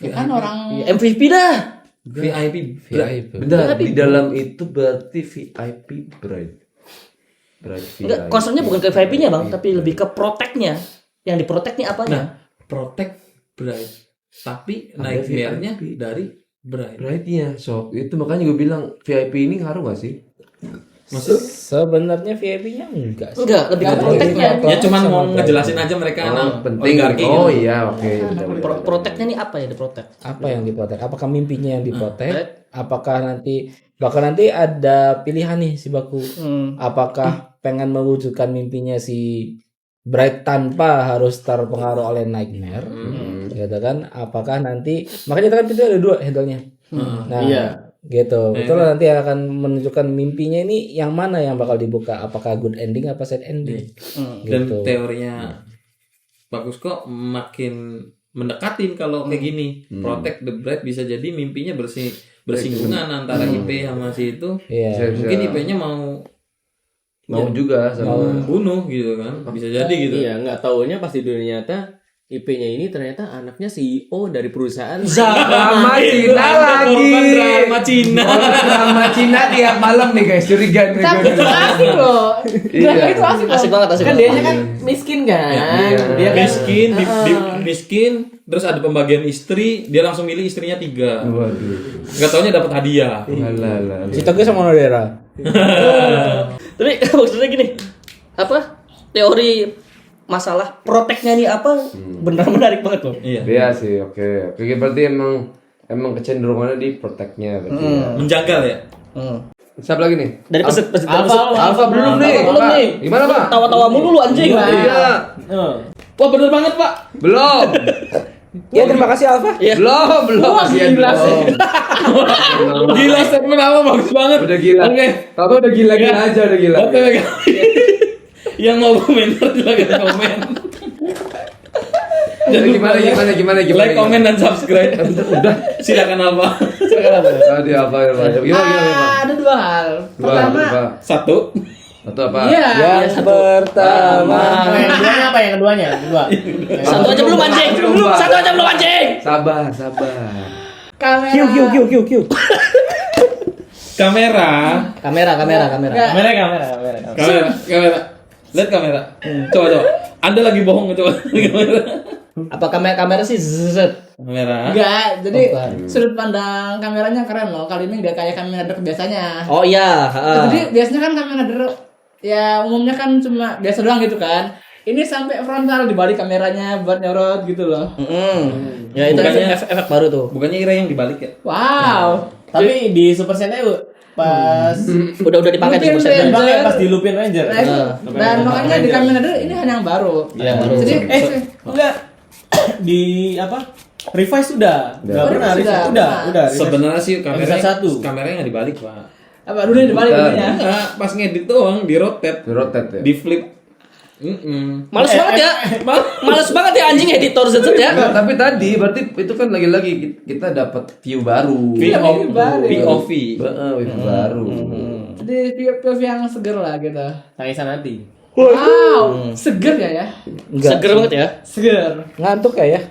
Ya kan orang MVP dah. VIP bride. Bentar, di dalam itu berarti VIP bride. Bride VIP. Enggak, concernnya bukan ke VIP-nya bang, tapi lebih ke protect-nya. Yang diproteknya apanya? Nah, protect bride. Tapi nightmare-nya dari bride. Bride-nya, so itu makanya gue bilang VIP ini ngaruh gak sih? Maksud Sebenarnya VIP-nya enggak sih. Enggak, lebih ke protect-nya. ya cuman mau ngejelasin aja mereka Penting. oligarki Oh gitu. iya, oke. Protect-nya nih apa ya diprotek? Apa yang diprotek? Apakah mimpinya yang diprotek? Apakah nanti ada pilihan nih si Baku. Apakah pengen mewujudkan mimpinya si Bright tanpa harus terpengaruh oleh nightmare? Gitu kan? Apakah nanti makanya kan itu ada 2 handle-nya. Nah, gitu. Betul nanti akan menunjukkan mimpinya ini yang mana yang bakal dibuka. Apakah good ending apa sad ending? Dan Gitu. teorinya bagus kok makin mendekatin kalau kayak gini. Protect the bride bisa jadi mimpinya bersinggungan antara IP sama si itu. Iya. Mungkin IP-nya mau juga sama bunuh gitu kan. Bisa jadi gitu. Iya, nggak taunya pas di dunia nyata IP-nya ini ternyata anaknya CEO dari perusahaan. drama Cina lagi. Drama Cina. Drama Cina tiap malam nih guys, curiga nih. tapi itu asik loh. Drama itu asik loh. Asik banget, asik Kan banget. dia kan miskin kan. Iya. Dia kan Miskin, miskin, terus ada pembagian istri, dia langsung milih istrinya 3. Waduh. Gak taunya dapat hadiah. Alah. Si Toge sama Nodera. Tapi maksudnya gini, apa teori masalah proteknya nih apa benar menarik banget loh. Iya sih, oke. Oke, berarti emang kecenderungannya di protect-nya berarti ya. Menjagal ya. Siapa lagi nih? Dari peset Alfa belum nih. belum Pak. nih. Gimana, Pak? Tawa-tawa mulu lu anjing. Iya. Wah bener banget Pak. Belum. Ya terima kasih Alfa. Belum. Kasihan gila sih. Gila segmen awal bagus banget. Udah gila. Oke. Kamu udah gila-gila aja, udah gila. Oke. Yang mau komentar silakan komen. Gimana? Like, comment dan subscribe. Udah. Silakan Alfa. Tadi apa? Gimana? Ada 2 hal. Pertama, Satu. Atau apa? iya. Yang pertama. Yang keduanya apa yang keduanya? Kedua. Satu aja belum anjing. Satu aja belum anjing. Sabar. Kamera. Q. Kamera. Enggak. Lihat kamera. Coba. Anda lagi bohong coba. Kamera. Apa kamera sih zzzz. Kamera. Enggak, jadi sudut pandang kameranya keren loh. Kali ini enggak kayak kamera biasanya. Oh iya, Jadi biasanya kan kamera ya umumnya kan cuma biasa doang gitu kan. Ini sampai frontal di balik kameranya buat nyorot gitu loh. Ya itu Bukannya- efek baru tuh. Bukannya Ira yang dibalik ya? Wow. Tapi di Super Sentai pas Udah dipakai tuh Lupin buset. Ranger. dipakai pas di Lupin Ranger. Nah, itu. Dan makanya di Kamen Rider ini hanya yang baru. Iya, baru. Jadi Enggak. Di apa? Revise sudah. Enggak pernah Sudah. revise. Udah. revise. Sebenarnya sih Episode satu. kameranya nggak dibalik Pak. apa dulu di balik Bentar. ininya. Enggak, pas ngedit doang di rotate, Rotate ya. di flip. Males banget ya. Males banget ya anjing editor zzzz ya. Enggak, tapi tadi berarti itu kan lagi-lagi kita dapat view baru. View baru. POV. View baru. Jadi POV yang seger lah gitu. Tangisan hati. Wow, seger ya. Seger banget ya. Seger. Ngantuk ya?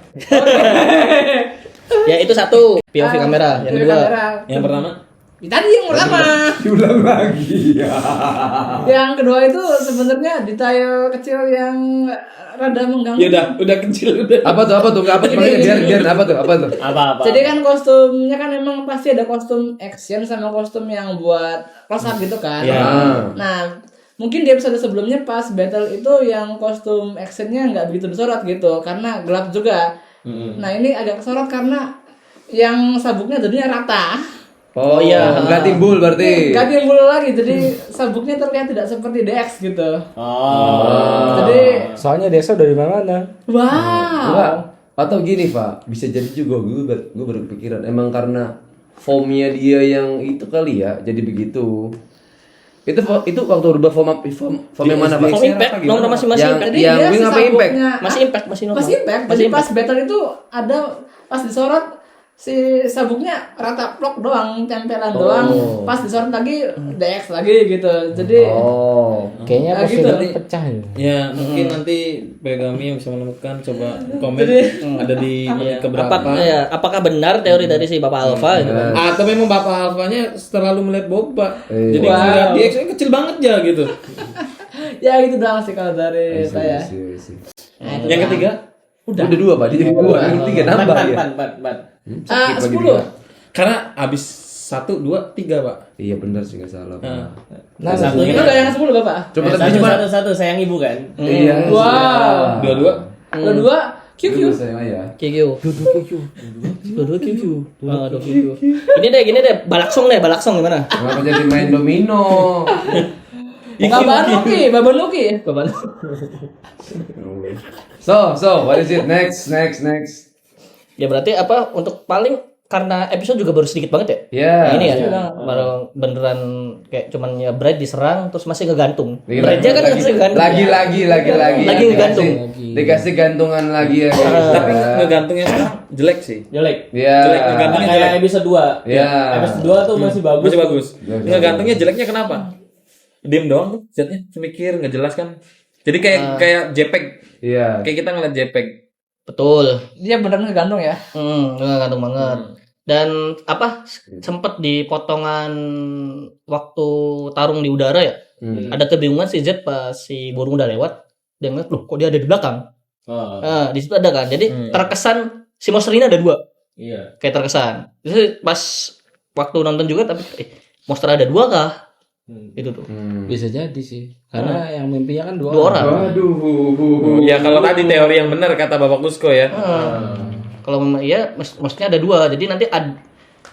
Ya itu satu POV kamera. Yang POV kedua kamera. Yang pertama, Tadi yang pertama. Diulang lagi. Yang kedua itu sebenarnya detail kecil yang rada mengganggu. ya udah kecil udah. Apa tuh? Biar apa tuh? Apa? Jadi kan kostumnya kan emang pasti ada kostum action sama kostum yang buat close up gitu kan. Ya. Nah, mungkin di episode sebelumnya pas battle itu yang kostum actionnya nggak begitu disorot gitu karena gelap juga. Nah ini agak kesorot karena yang sabuknya jadinya rata. Oh iya, nggak timbul berarti. Nggak timbul lagi, jadi sabuknya terlihat tidak seperti DX gitu. Jadi, Soalnya desa udah di mana-mana. wow. Enggak. Atau gini Pak, bisa jadi juga gue berpikiran emang karena foamnya dia yang itu kali ya, jadi begitu. Itu waktu berubah foam yang mana Pak? Foam impact, nomor masih Yang- impact. Jadi yang dia wing si apa impact? sabuknya Masih impact, masih normal. Masih impact. Jadi pas battle itu ada pas disorot si sabuknya rata plok doang, tempelan doang. Pas disorot lagi DX lagi gitu. Jadi Kayaknya Ah, pas gitu. udah pecah ya. Ya mungkin nanti Begami yang bisa menemukan coba komen ada di keberapa. Apakah benar teori dari si Bapak Alfa gitu kan? Atau memang Bapak Alfanya terlalu melihat boba. Iya. Jadi Wow. ngeliat dia X-nya kecil banget ya gitu. ya itu doang sih kalau dari saya. Iya. Yang ketiga, Udah dua Pak, dia jadi dua, yang ketiga nambah ya. Ban. 10. karena habis 1, 2, 3 Pak. Iya benar sih nggak salah. Pak. Nah, Satunya Itu udah yang 10 Bapak. Coba tapi cuma satu sayang ibu kan. iya. Wow. 2, Kedua QQ. Itu saya ya. QQ. Dua QQ. Aduh QQ. Gini deh, balaksong gimana? Kenapa jadi main domino? Babanuki. So, what is it? Next. Ya berarti apa untuk paling karena episode juga baru sedikit banget ya? Ya. Nah, ini ya, baru beneran kayak cuman ya Brad diserang terus masih ngegantung. Lagi- Brad kan masih ngegantung. Lagi ngegantung. Dikasih gantungan lagi ya. Tapi ngegantungnya sekarang jelek sih. Jelek. Iya. Jelek ngegantungnya Kayak jelek. episode 2. Iya. Episode 2 tuh masih bagus. Masih bagus. Ngegantungnya jeleknya kenapa? Diem doang tuh, jetnya semikir nggak jelas kan. Jadi kayak JPEG. Iya. Kayak kita ngeliat JPEG. Betul. Dia beneran ngegantung ya. Ngegantung banget. Dan apa sempet di potongan waktu tarung di udara ya? Ada kebingungan si Z pas si burung udah lewat. Dia ngeliat, loh kok dia ada di belakang? Nah, di situ ada kan. Jadi terkesan si monster ini ada 2. Iya. Kayak terkesan. Terus pas waktu nonton juga tapi monster ada 2 kah? Itu tuh. Bisa jadi sih. Karena yang mimpinya kan 2 Dua orang. Waduh. Ya kalau tadi teori yang benar kata Bapak Kusko ya. Kalau memang iya, maksudnya ada 2. Jadi nanti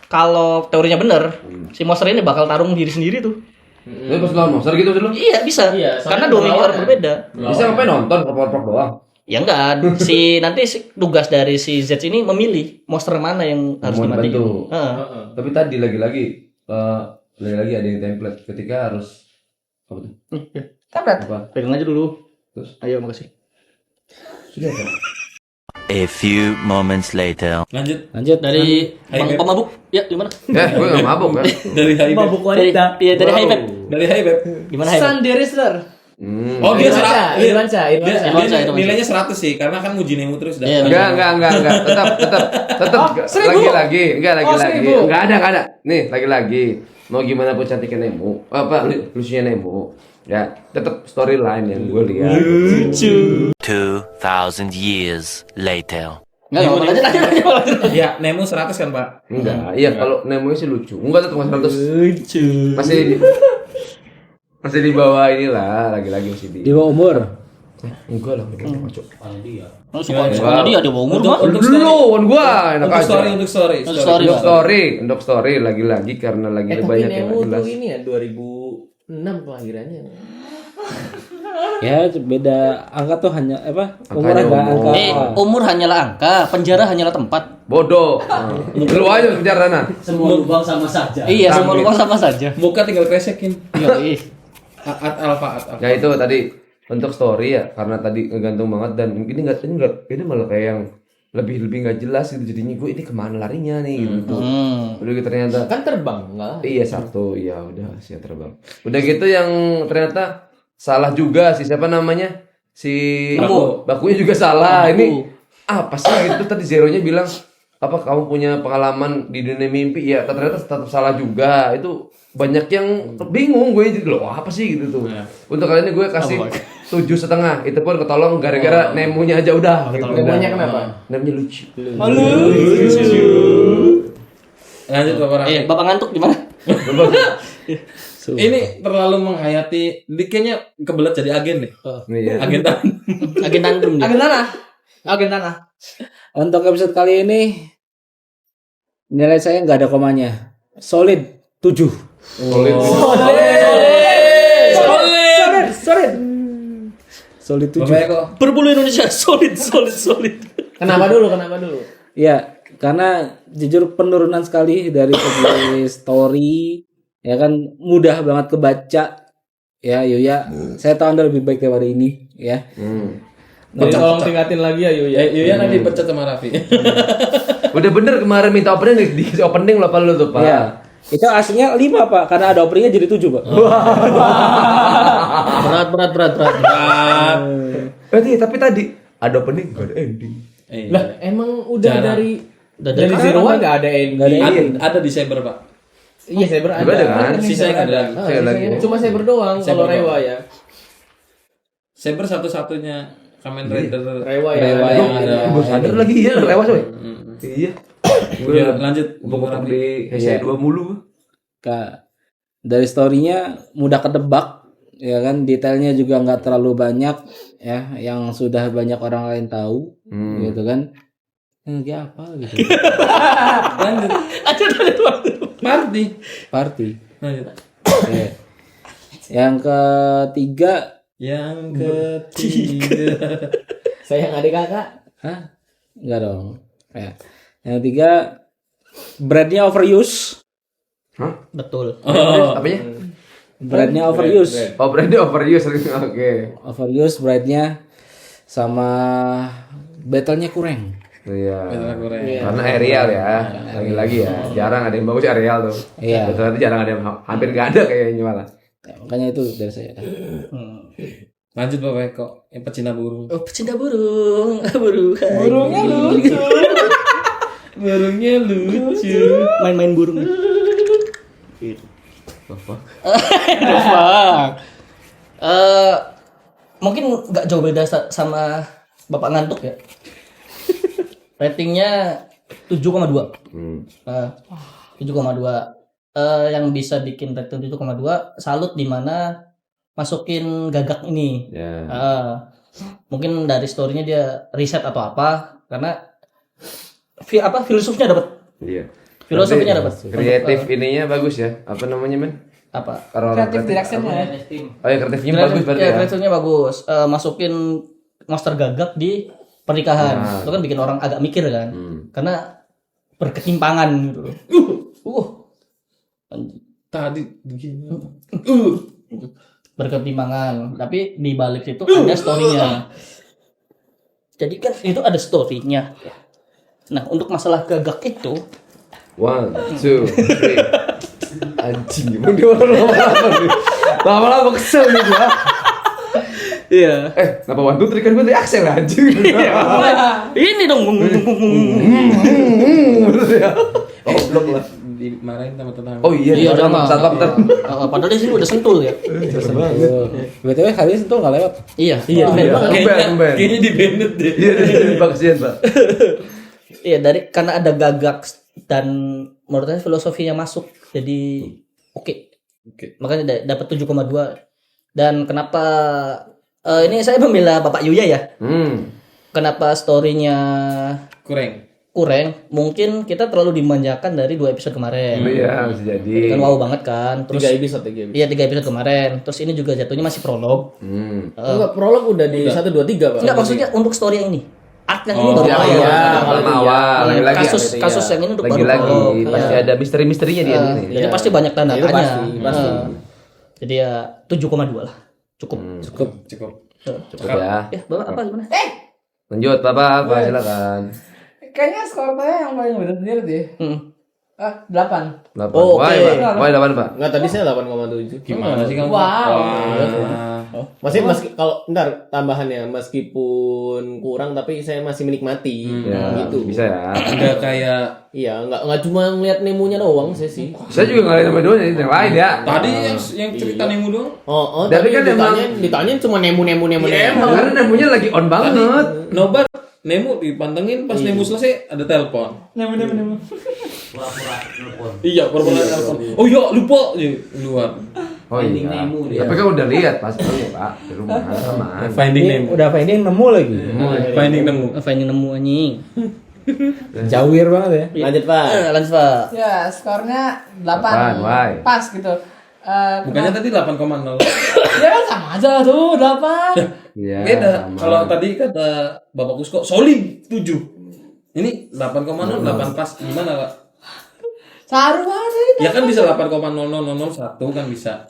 kalau teorinya benar, si monster ini bakal tarung diri sendiri tuh. Lu pas lawan monster gitu dulu? Iya bisa. Iya, Karena soalnya 2 mimpi orang berbeda. Bisa ngapain nonton prok doang? Ya enggak, nanti tugas dari si Z ini memilih monster mana yang harus Mau dimatiin. dibantu. Heeh. Tapi tadi lagi-lagi ada yang template ketika harus apa tuh? Tablet. Apa? Pegang aja dulu. Terus? Ayo, makasih. Sudah kan? A few moments later. Lanjut Dari Hai, Bang Beb. Pemabuk. Ya, gimana? Gue gak mabuk kan? dari Hai Beb. Mabuk wanita. Dari Hai Beb. Dari Hai Beb. Gimana Hai Beb? Sun Derister. Oh dia Irwansyah. dia nilainya 100 sih karena kan nguji Nemo terus dah. Iya, Enggak. Tetap lagi-lagi. Enggak ada. Nih, lagi-lagi. Mau gimana pun cantiknya Nemo. Lucunya Nemo. Ya, tetap storyline yang gue lihat. 2000 years later. Enggak lanjut. Ya Nemo 100 kan Pak. Enggak, iya kalau Nemo sih lucu. Enggak tetap 100. Lucu. Masih di bawah inilah, lagi-lagi masih di. Di bawah umur. Enggak lah, udah kacau. Suka dia bawah umur mah. Untuk story. Dulu gua enak Untuk aja. story. Untuk story lagi-lagi karena lagi Tapi banyak yang Nemo nggak jelas. tuh ini ya 2006 kelahirannya. Ya beda angka tuh hanya apa? Umur Angkanya ada umur. angka. Umur hanyalah angka, penjara hanyalah tempat. Bodoh. Lu aja kejar sana. Semua lubang sama saja. Iya, semua lubang sama saja. Muka tinggal kresekin. Iya. At alfa. Ya itu tadi untuk story ya karena tadi ngegantung banget dan ini malah kayak yang lebih nggak jelas gitu jadinya gue ini kemana larinya nih gitu. Udah gitu ternyata Kan terbang enggak? iya satu ya udah sih terbang. Udah gitu yang ternyata salah juga sih siapa namanya si bakunya juga salah. Ini apa sih gitu tadi Zeronya bilang apa kamu punya pengalaman di dunia mimpi ya ternyata tetap salah juga itu banyak yang bingung gue jadi loh apa sih gitu tuh. Untuk kali ini gue kasih 7,5 itu pun ketolong gara-gara Nemonya aja udah. Gitu. Nemonya kenapa? Nemonya lucu. Lanjut Bapak Raffi. Bapak ngantuk gimana? Ini terlalu menghayati, kayaknya kebelet jadi agen deh. Iya. Agen tanah. Agen tantrum dia. Agen tanah. Untuk episode kali ini nilai saya nggak ada komanya. Solid 7. Solid 7. Bapak Eko. Berbulu Indonesia solid. Kenapa dulu? Ya, karena jujur penurunan sekali dari segi story, ya kan mudah banget kebaca. Ya, Yuya, saya tahu Anda lebih baik daripada ini, ya. Tolong tingkatin lagi ya Yuya. Yuya nanti dipecat sama Raffi. Udah bener kemarin minta opening di opening lah lu tuh Pak. Ya. Itu aslinya 5, Pak, karena ada openingnya jadi 7, Pak. Berat. Tapi tadi ada opening gak ada ending. Lah, emang udah Jarang. dari Zero One enggak ada ending. Ada di Cyber Pak. Iya, Cyber ada. Ada kan? Sisanya nggak ada. Saya lagi. Cuma Cyber doang kalau Cyber Rewa ya. Cyber satu-satunya Kamen Rider. Rewa ya. Rewa yang ada. Gue sadar lagi ya lewat coy. Iya. Ya, lanjut. Untuk di hashtag 2 mulu. Dari storynya mudah kedebak, ya kan, detailnya juga nggak terlalu banyak, ya, yang sudah banyak orang lain tahu, gitu kan. Kayak apa gitu. Lanjut. Party. Lanjut. Ya. Yang ketiga, Sayang adik kakak. enggak dong. Ya. Yang ketiga, brandnya overuse. Betul. Apanya? Brandnya overuse. Oh, brandnya overuse. Oke. Overuse brandnya sama battle-nya kurang. Iya. Karena aerial ya. Lagi-lagi ya. Jarang ada yang bagus aerial tuh. Iya. Ternyata jarang ada yang hampir nggak ada kayaknya malah. Ya, makanya itu dari saya. Lanjut Bapak Eko. Yang pecinta burung. Oh, pecinta burung. Burungnya lucu. Burungnya lucu. Main-main burung. Mungkin nggak jauh beda sama Bapak ngantuk ya. Ratingnya 7,2. 7,2. yang bisa bikin rating 7,2 salut di mana masukin gagak ini. Ya. Mungkin dari story-nya dia riset atau apa karena filosofnya dapat. Iya. Filosofinya dapat. Kreatif ininya bagus ya. Apa namanya, Men? Apa? Kreatif direction-nya. Oh ya, kreatifnya bagus berarti ya. Kreatifnya bagus. Masukin monster gagak di pernikahan. Itu kan bikin orang agak mikir kan. Karena berketimpangan gitu. Tadi begini. Berketimpangan, tapi di balik itu ada story-nya. Jadi kan itu ada story-nya. Nah, untuk masalah gagak itu 1, 2, 3. Anjing, emang dia orang lama-lama nih. Lama-lama kesel nih gua. iya. Kenapa 1, 2, 3 kan gue dari Axel anjing. Ini dong. Oh, blok lah. Dimarahin sama tetangga. Oh iya, udah mah. satpam ntar. Padahal di sini udah sentul ya. BTW hari ini Sentul nggak lewat. Iya. Kemben. Kayaknya di Bennett deh. Iya, bagusin, Pak. Iya, karena ada gagak dan menurut saya filosofinya masuk. Jadi oke. Makanya dapat 7,2. Dan kenapa ini saya membela Bapak Yuya ya. Kenapa story-nya kurang? Mungkin kita terlalu dimanjakan dari 2 episode kemarin. Iya, bisa jadi. Kan wow banget kan. Terus 3 episode. Iya, 3 episode kemarin. Terus ini juga jatuhnya masih prolog. Enggak, prolog udah di 1 2 3, Pak. Enggak, maksudnya untuk story yang ini. Art yang ini baru awal. Kasus yang ini untuk baru lagi. prolog. Pasti ada misteri-misterinya di ini. Jadi pasti banyak tanda Itu tanya. pasti. Jadi ya 7,2 lah. Cukup. Cukup ya. Ya, Bapak apa gimana? Lanjut, Bapak, apa silakan. Kayaknya skor saya yang paling bener sendiri deh. 8. 8. Oh, oke. Why 8, Pak? Enggak, tadi saya 8,7. Gimana sih kamu? Wow. Masih kalau tambahannya meskipun kurang tapi saya masih menikmati gitu. Bisa ya. Enggak kayak Enggak cuma ngeliat Nemunya doang saya sih. Saya juga ngalahin sama doanya yang lain ya. tadi yang cerita Nemu doang. Tapi tapi kan ditanya cuma Nemu. Emang karena Nemunya lagi on banget. Nobar Nemu dipantengin pas Nemu selesai ada telepon. Nemu. Iya, pura-pura telepon. Oh iya, lupa luar. Oh iya. Tapi kan udah lihat pasti Pak di rumah aman. Finding Nemu. Udah finding nemu lagi. Finding Nemu. Finding nemu anjing. Jawir banget ya. Lanjut, Pak. Lanjut, Pak. Ya, skornya 8, 8. why? Pas gitu. Bukannya tadi 8,0. Ya kan sama aja tuh 8. Iya. Beda. Kalau tadi kata Bapak Kusko solid 7. Ini 8,0 8 pas gimana, Pak? Saru banget. Ya kan bisa 8,0001 kan bisa.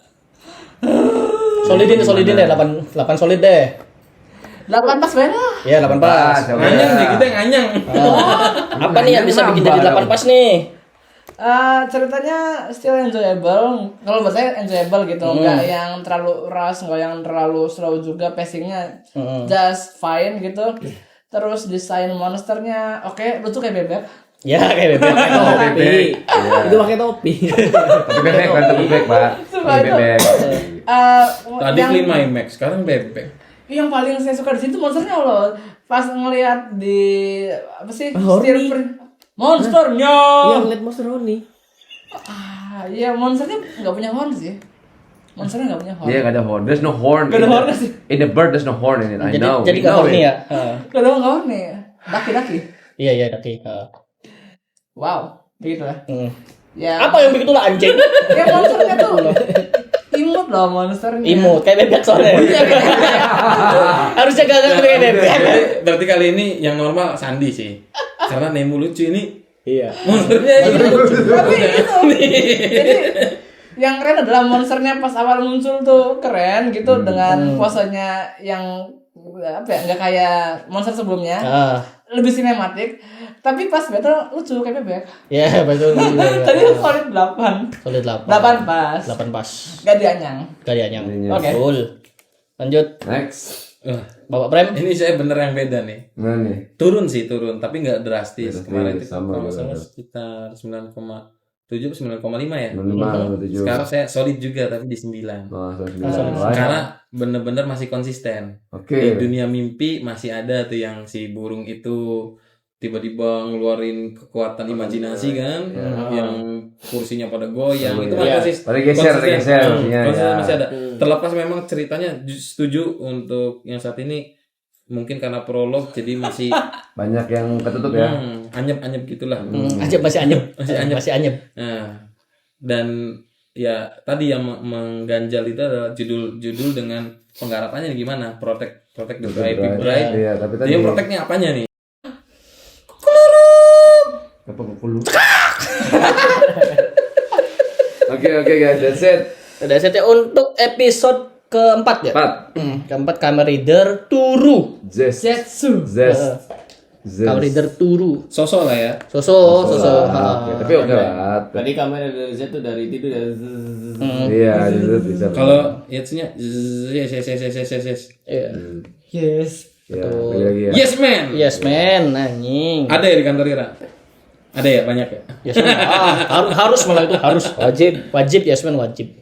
Solidin deh 8 solid deh. 8 pas banget. Ya, 8 pas. Nganyang nih kita yang nganyang. Apa nih yang bisa bikin jadi 8 pas nih? Ceritanya still enjoyable. Kalau buat saya enjoyable gitu, nggak yang terlalu rush, nggak yang terlalu slow juga. Pacingnya just fine gitu. Terus desain monsternya oke, lucu kayak bebek. Ya, kayak bebek. Bebek. Itu pakai topi. Tapi bebek kan bebek, Pak. Bebek. Tadi Clean My Max, sekarang bebek. Yang paling saya suka di situ monsternya loh. Pas ngelihat di apa sih? Monsternya. Yang lihat Monster Roni. Iya monsternya nggak punya horn sih. Monsternya nggak punya horn. Dia nggak ada horn. There's no horn. Nggak ada horn sih. In the bird there's no horn in it. I know. Jadi We nggak know horny it. ya? Nggak ada horn nih. Daki. Iya, daki. Wow, begitu lah. Ya. Apa yang begitu lah anjing? Ya monsternya tuh. Imut loh monsternya. Imut kayak bebek soalnya. Harusnya gagak kayak bebek. Berarti kali ini yang normal Sandi sih. Karena Nemu lucu ini. Iya. Monsternya ini lucu. Tapi itu. Jadi yang keren adalah monsternya pas awal muncul tuh keren gitu dengan posenya yang apa ya, nggak kayak monster sebelumnya. Lebih sinematik. Tapi pas battle lucu kayak bebek. Ya, betul. Tadi solid 8. Solid 8. 8 pas. 8 pas. Gak dianyang. Oke. Cool. Lanjut. Next. Bapak Prem. Ini saya bener yang beda nih. Mana nih? Turun, tapi nggak drastis. Drastis, Kemarin itu sama kalau juga. salah sekitar 9,7 9,5 ya. 5,7. Sekarang saya solid juga tapi di 9. Karena bener-bener masih konsisten. Oke. Di dunia mimpi masih ada tuh yang si burung itu tiba-tiba ngeluarin kekuatan imajinasi kan, yang kursinya pada goyang, itu masih pada geser kursinya, konsisten masih ada. Terlepas memang ceritanya setuju untuk yang saat ini mungkin karena prolog jadi masih banyak yang ketutup ya. Anyep gitulah. Masih anyep. Nah, dan ya tadi yang mengganjal itu adalah judul dengan penggarapannya gimana? Protect the bride. Iya, tapi tadi yang protectnya apanya nih? Apa kukulu? Oke guys, that's it. Udah setnya untuk episode keempat ya. Keempat Kamen Rider Turu. Zetsu. Kamen Rider Turu. Sosok lah ya. Sosok. Tapi oke lah. Tadi kamera dari Z tuh dari tidur ya. Iya, itu bisa. Kalau Yatsunya yes. Yes. Ya, lagi ya. Yes man, anjing. Ada ya di kantor Ira? Ada ya, banyak ya? Yes man. Harus malah itu harus. Wajib yes man, wajib.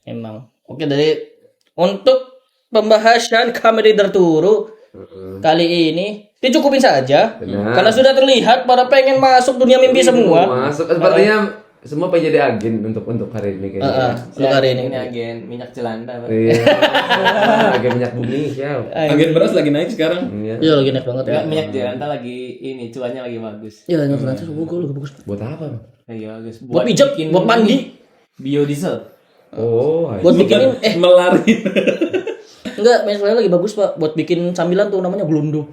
Emang. Oke, dari untuk pembahasan Kamen Rider Turu kali ini dicukupin saja. Karena sudah terlihat pada pengen masuk dunia mimpi semua. Masuk sepertinya semua pengen jadi agen untuk hari ini kayaknya. Untuk hari ini. Ini agen minyak jelanta. Iya. Agen minyak bumi ya. Agen beras lagi naik sekarang. Iya, lagi naik banget ya. Minyak jelanta lagi ini cuannya lagi bagus. Iya, minyak jelanta lagi bagus. Buat apa? Lagi bagus. Buat pijat, buat mandi. Biodiesel. Oh, buat bikinin melari. Enggak, minyak jelanta lagi bagus, Pak. Buat bikin camilan tuh namanya Glundo.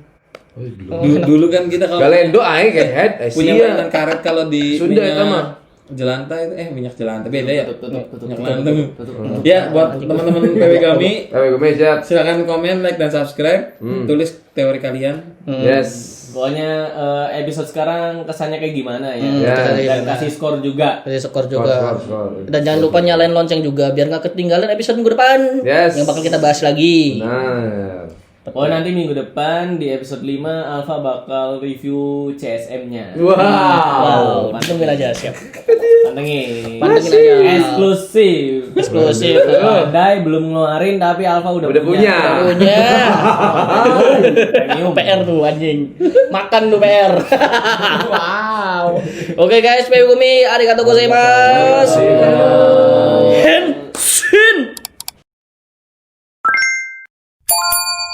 Dulu kan kita kalau Galendo aing head punya mainan karet kalau di Sunda itu mah. Jelanta itu minyak jelanta beda ya. Minyak lantung. Ya, buat teman-teman PW kami, silakan komen, like dan subscribe. Tulis teori kalian. Yes. Pokoknya episode sekarang kesannya kayak gimana ya. Dan kasih skor juga. Skor. Dan jangan lupa nyalain lonceng juga biar nggak ketinggalan episode minggu depan. Yang bakal kita bahas lagi. Oh, nanti minggu depan di episode 5 Alpha bakal review CSM-nya. Wow. Pantengin aja, siap. Pantengin aja. Eksklusif. Badai belum ngeluarin tapi Alpha udah punya. PR tuh anjing. Makan tuh PR. Wow. Oke guys, PW Gumi, arigatou gozaimasu.